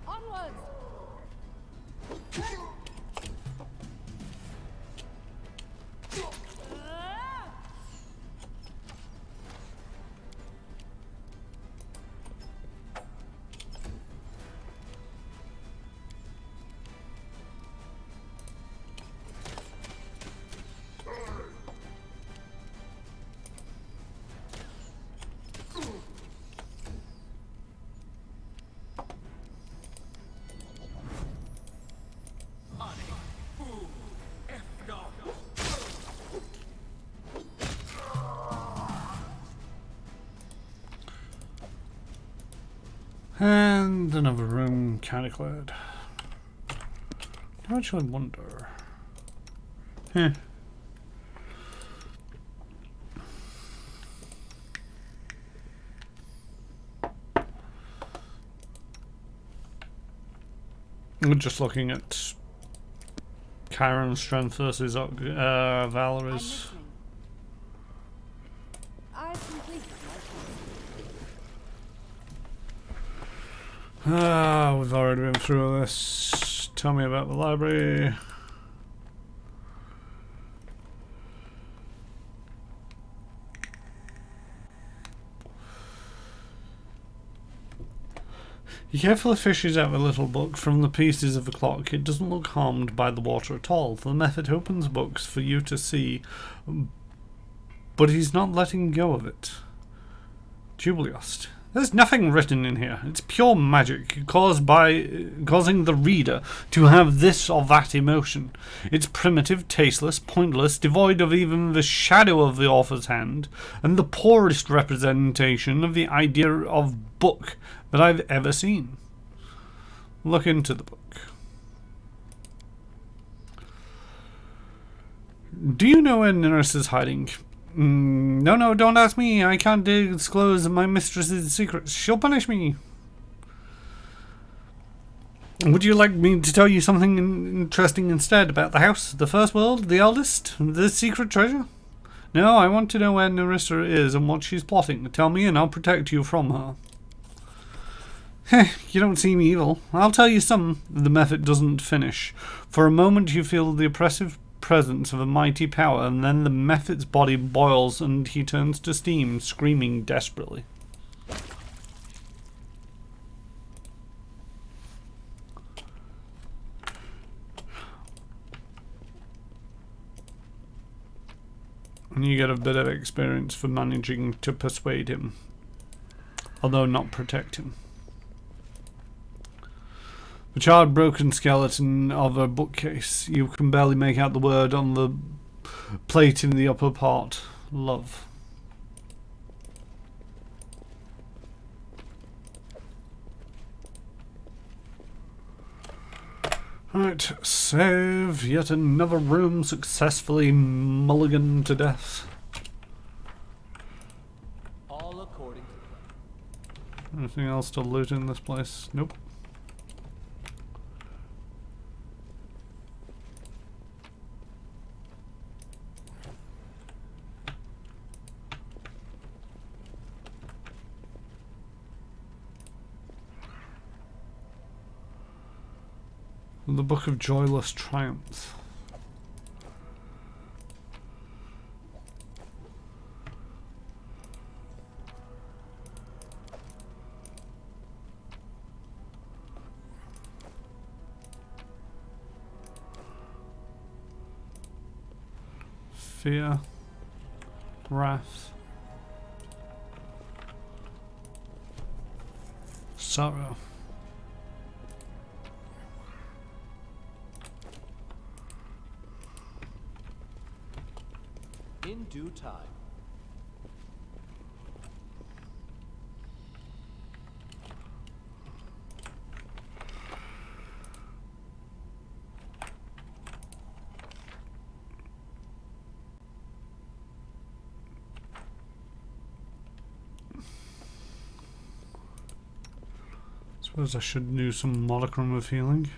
Onwards! And another room kind of cleared. I actually wonder. Heh. We're just looking at Chiron's strength versus I'm Valerie's. listening. I've completed my task. Ah, we've already been through this. Tell me about the library. He carefully fishes out a little book from the pieces of the clock. It doesn't look harmed by the water at all. The method opens books for you to see, but he's not letting go of it. Jubiliost. There's nothing written in here. It's pure magic causing the reader to have this or that emotion. It's primitive, tasteless, pointless, devoid of even the shadow of the author's hand, and the poorest representation of the idea of book that I've ever seen. Look into the book. Do you know where Nurse is hiding? No, don't ask me. I can't disclose my mistress's secrets. She'll punish me. Would you like me to tell you something interesting instead about the house, the first world, the eldest, the secret treasure? No, I want to know where Nerissa is and what she's plotting. Tell me and I'll protect you from her. Heh, you don't seem evil. I'll tell you some. The method doesn't finish. For a moment you feel the oppressive presence of a mighty power, and then the method's body boils and he turns to steam, screaming desperately. And you get a bit of experience for managing to persuade him, although not protect him. The charred, broken skeleton of a bookcase. You can barely make out the word on the plate in the upper part. Love. Right, save. Yet another room successfully mulliganed to death. All according to plan. Anything else to loot in this place? Nope. The Book of Joyless Triumph. Fear, wrath, sorrow. In due time. Suppose I should do some modicum of healing.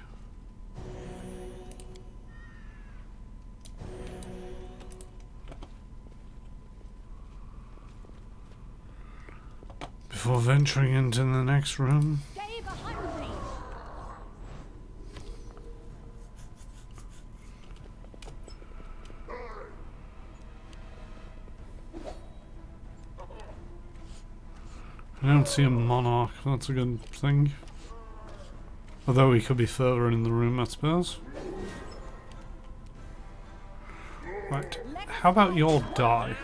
Before venturing into the next room. Stay behind me. I don't see a monarch, that's a good thing. Although he could be further in the room, I suppose. Right, how about you all die?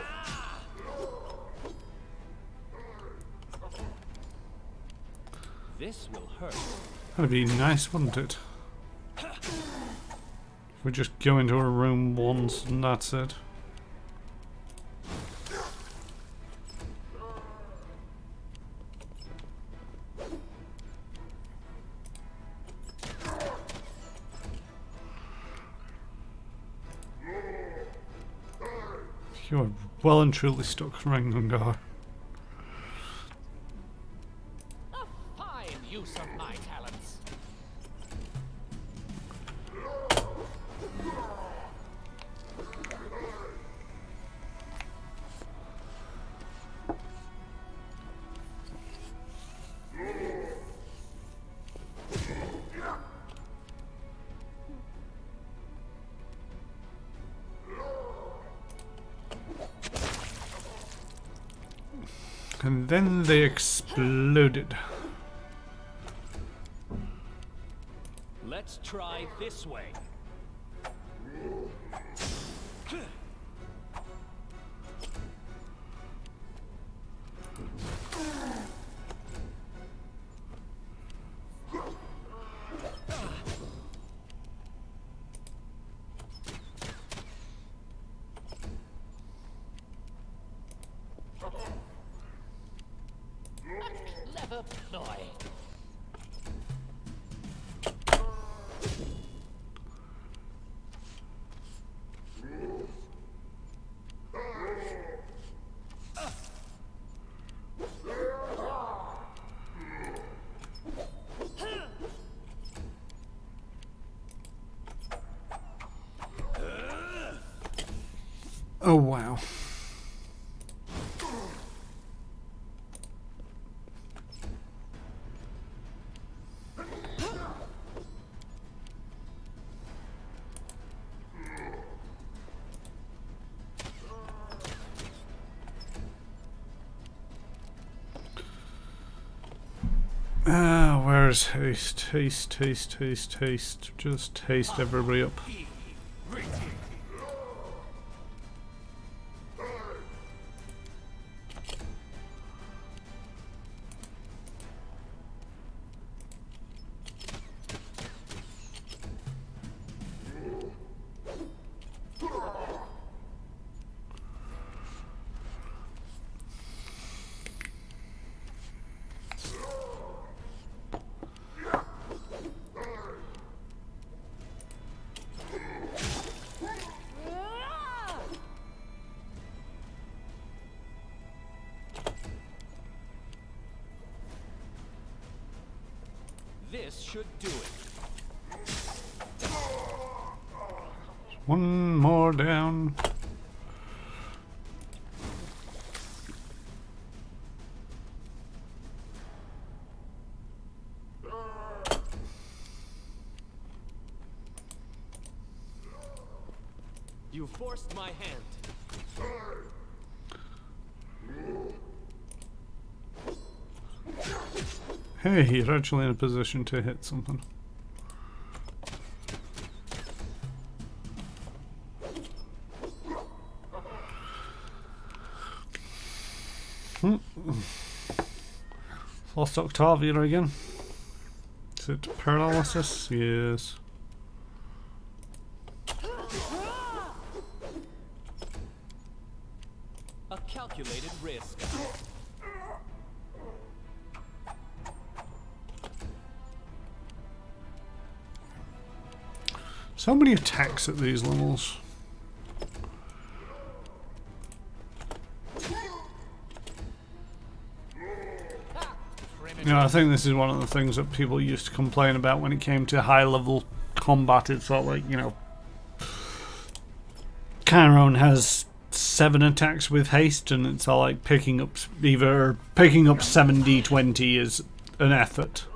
This will hurt. That'd be nice, wouldn't it? If we just go into a room once and that's it. You are well and truly stuck, Rangungar. A fine use of my talents. And then they exploded. Let's try this way. Clever ploy. Oh wow. Where's haste? Haste, haste, haste, haste. Just haste everybody up. This should do it. One more down. You forced my hand. Hey, you're actually in a position to hit something. Lost Octavia again. Is it paralysis? Yes. A calculated risk. So many attacks at these levels. You know, I think this is one of the things that people used to complain about when it came to high level combat. It's sort of like, you know, Chiron has 7 attacks with haste, and it's all like picking up 7d20 is an effort.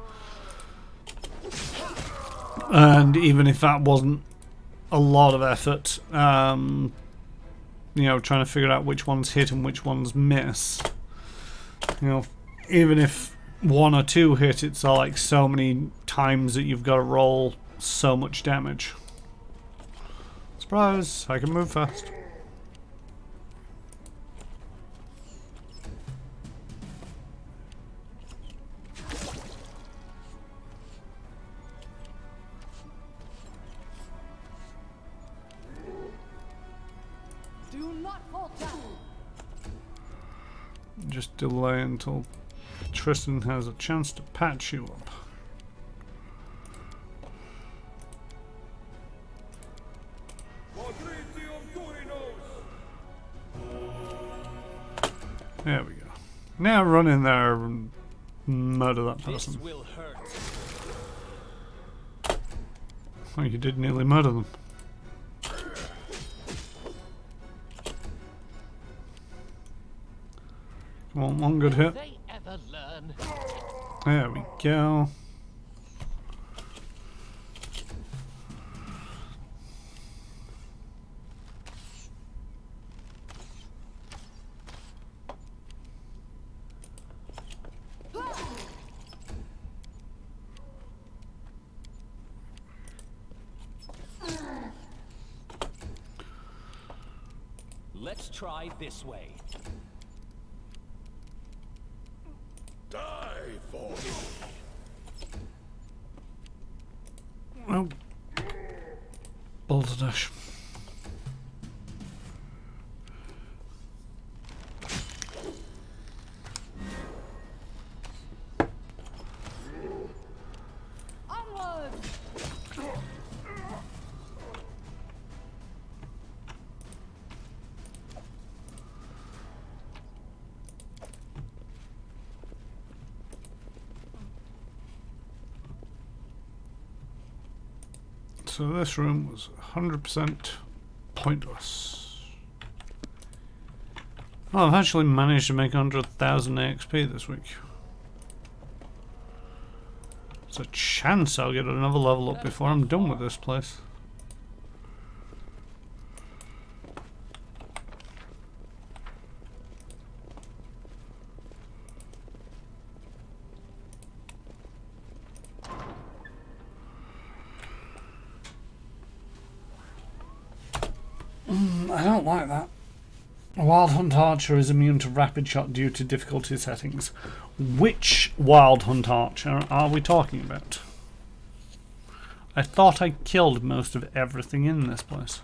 And even if that wasn't a lot of effort, you know, trying to figure out which ones hit and which ones miss. You know, even if 1 or 2 hit, it's all like so many times that you've got to roll so much damage. Surprise! I can move fast. Do not falter. Just delay until Tristan has a chance to patch you up. There we go. Now run in there and murder that person. This will hurt. Oh, you did nearly murder them. Come on, one good hit. They ever learn? There we go. Let's try this way. Die for me. Oh. Balderdash. Onward. So this room was 100% pointless. Oh, I've actually managed to make 100,000 XP this week. There's a chance I'll get another level up before I'm done with this place. I don't like that. Wild Hunt Archer is immune to rapid shot due to difficulty settings. Which Wild Hunt Archer are we talking about? I thought I killed most of everything in this place.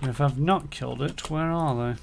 And if I've not killed it, where are they?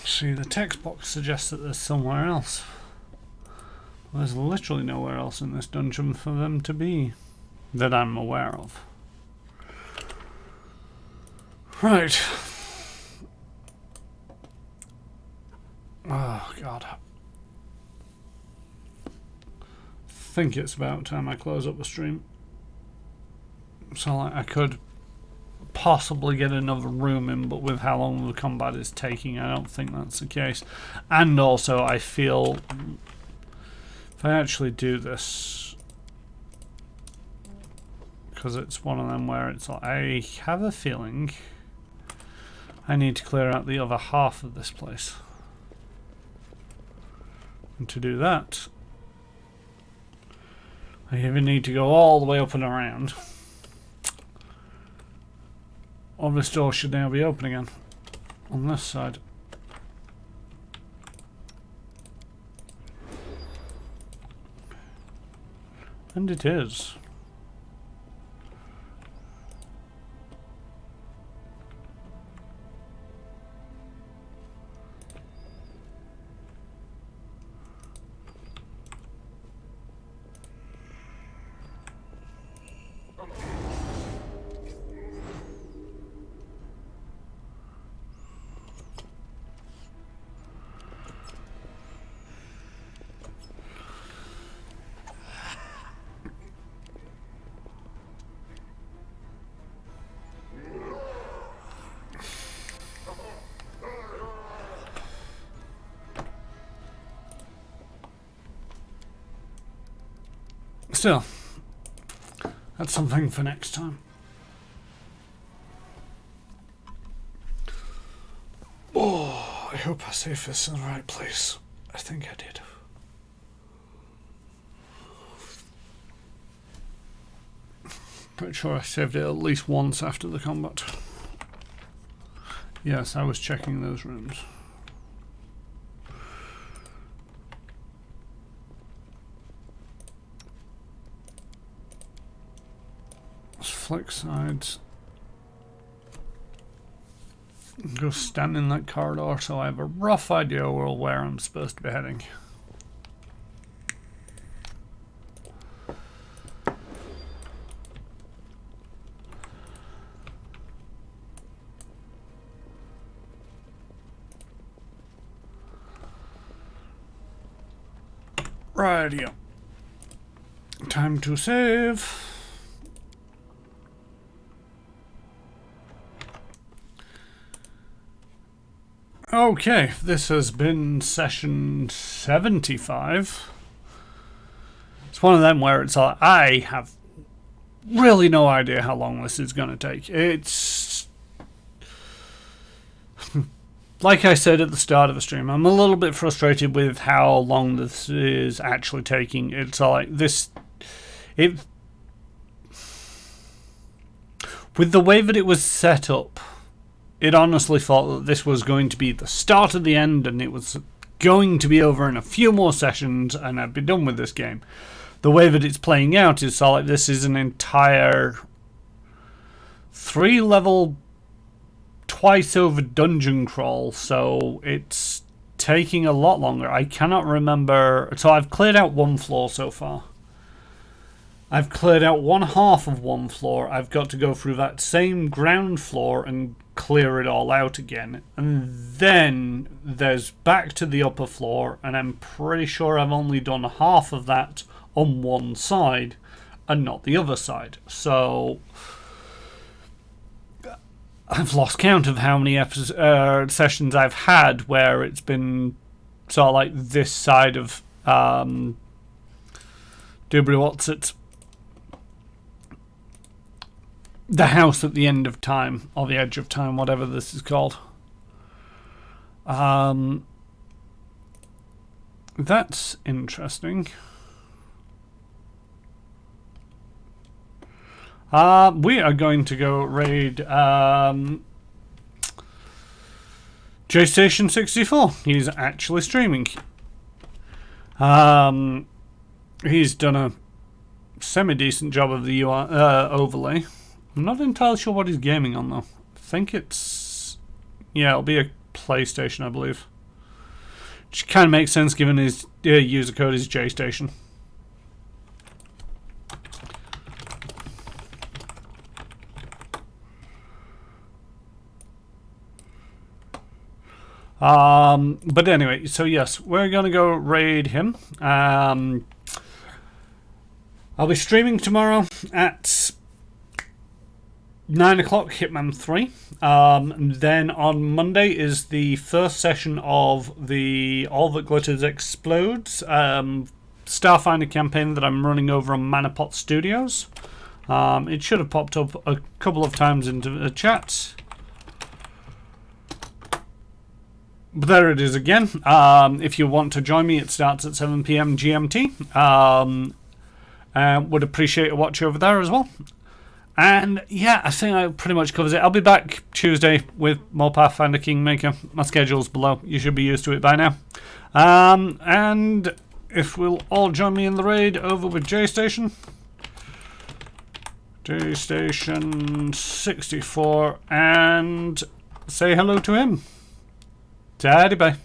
See, the text box suggests that there's somewhere else. Well, there's literally nowhere else in this dungeon for them to be that I'm aware of. Right. Oh, God. I think it's about time I close up the stream. So like, I could possibly get another room in, but with how long the combat is taking, I don't think that's the case. And also, I feel if I actually do this, because it's one of them where it's like, I have a feeling I need to clear out the other half of this place. And to do that, I even need to go all the way up and around. Or this door should now be open again on this side. And it is. Still, that's something for next time. Oh, I hope I saved this in the right place. I think I did. Pretty sure I saved it at least once after the combat. Yes, I was checking those rooms. Flick sides. Go stand in that corridor so I have a rough idea where I'm supposed to be heading. Rightio. Time to save. Okay, this has been session 75. It's one of them where it's like, I have really no idea how long this is going to take. It's... like I said at the start of the stream, I'm a little bit frustrated with how long this is actually taking. It's like this... with the way that it was set up, it honestly thought that this was going to be the start of the end and it was going to be over in a few more sessions and I'd be done with this game. The way that it's playing out is like this is an entire 3-level twice over dungeon crawl, so it's taking a lot longer. I cannot remember. So I've cleared out one floor so far. I've cleared out one half of one floor. I've got to go through that same ground floor and clear it all out again. And then there's back to the upper floor, and I'm pretty sure I've only done half of that on one side and not the other side. So I've lost count of how many sessions I've had where it's been sort of like this side of the house at the end of time, or the edge of time, whatever this is called. That's interesting. We are going to go raid JStation 64. He's actually streaming. He's done a semi-decent job of the UI overlay. I'm not entirely sure what he's gaming on though. I think it's... yeah, it'll be a PlayStation, I believe. Which kind of makes sense given his user code is JStation. But anyway, so yes, we're going to go raid him. I'll be streaming tomorrow at 9 o'clock, Hitman 3. Then on Monday is the first session of the All That Glitters Explodes Starfinder campaign that I'm running over on Manapot Studios. It should have popped up a couple of times into the chat. But there it is again. If you want to join me, it starts at 7 PM GMT. Would appreciate a watch over there as well. And yeah, I think that pretty much covers it. I'll be back Tuesday with more Pathfinder Kingmaker. My schedule's below. You should be used to it by now. And if we'll all join me in the raid over with J-Station. J-Station 64. And say hello to him. Tidy bye.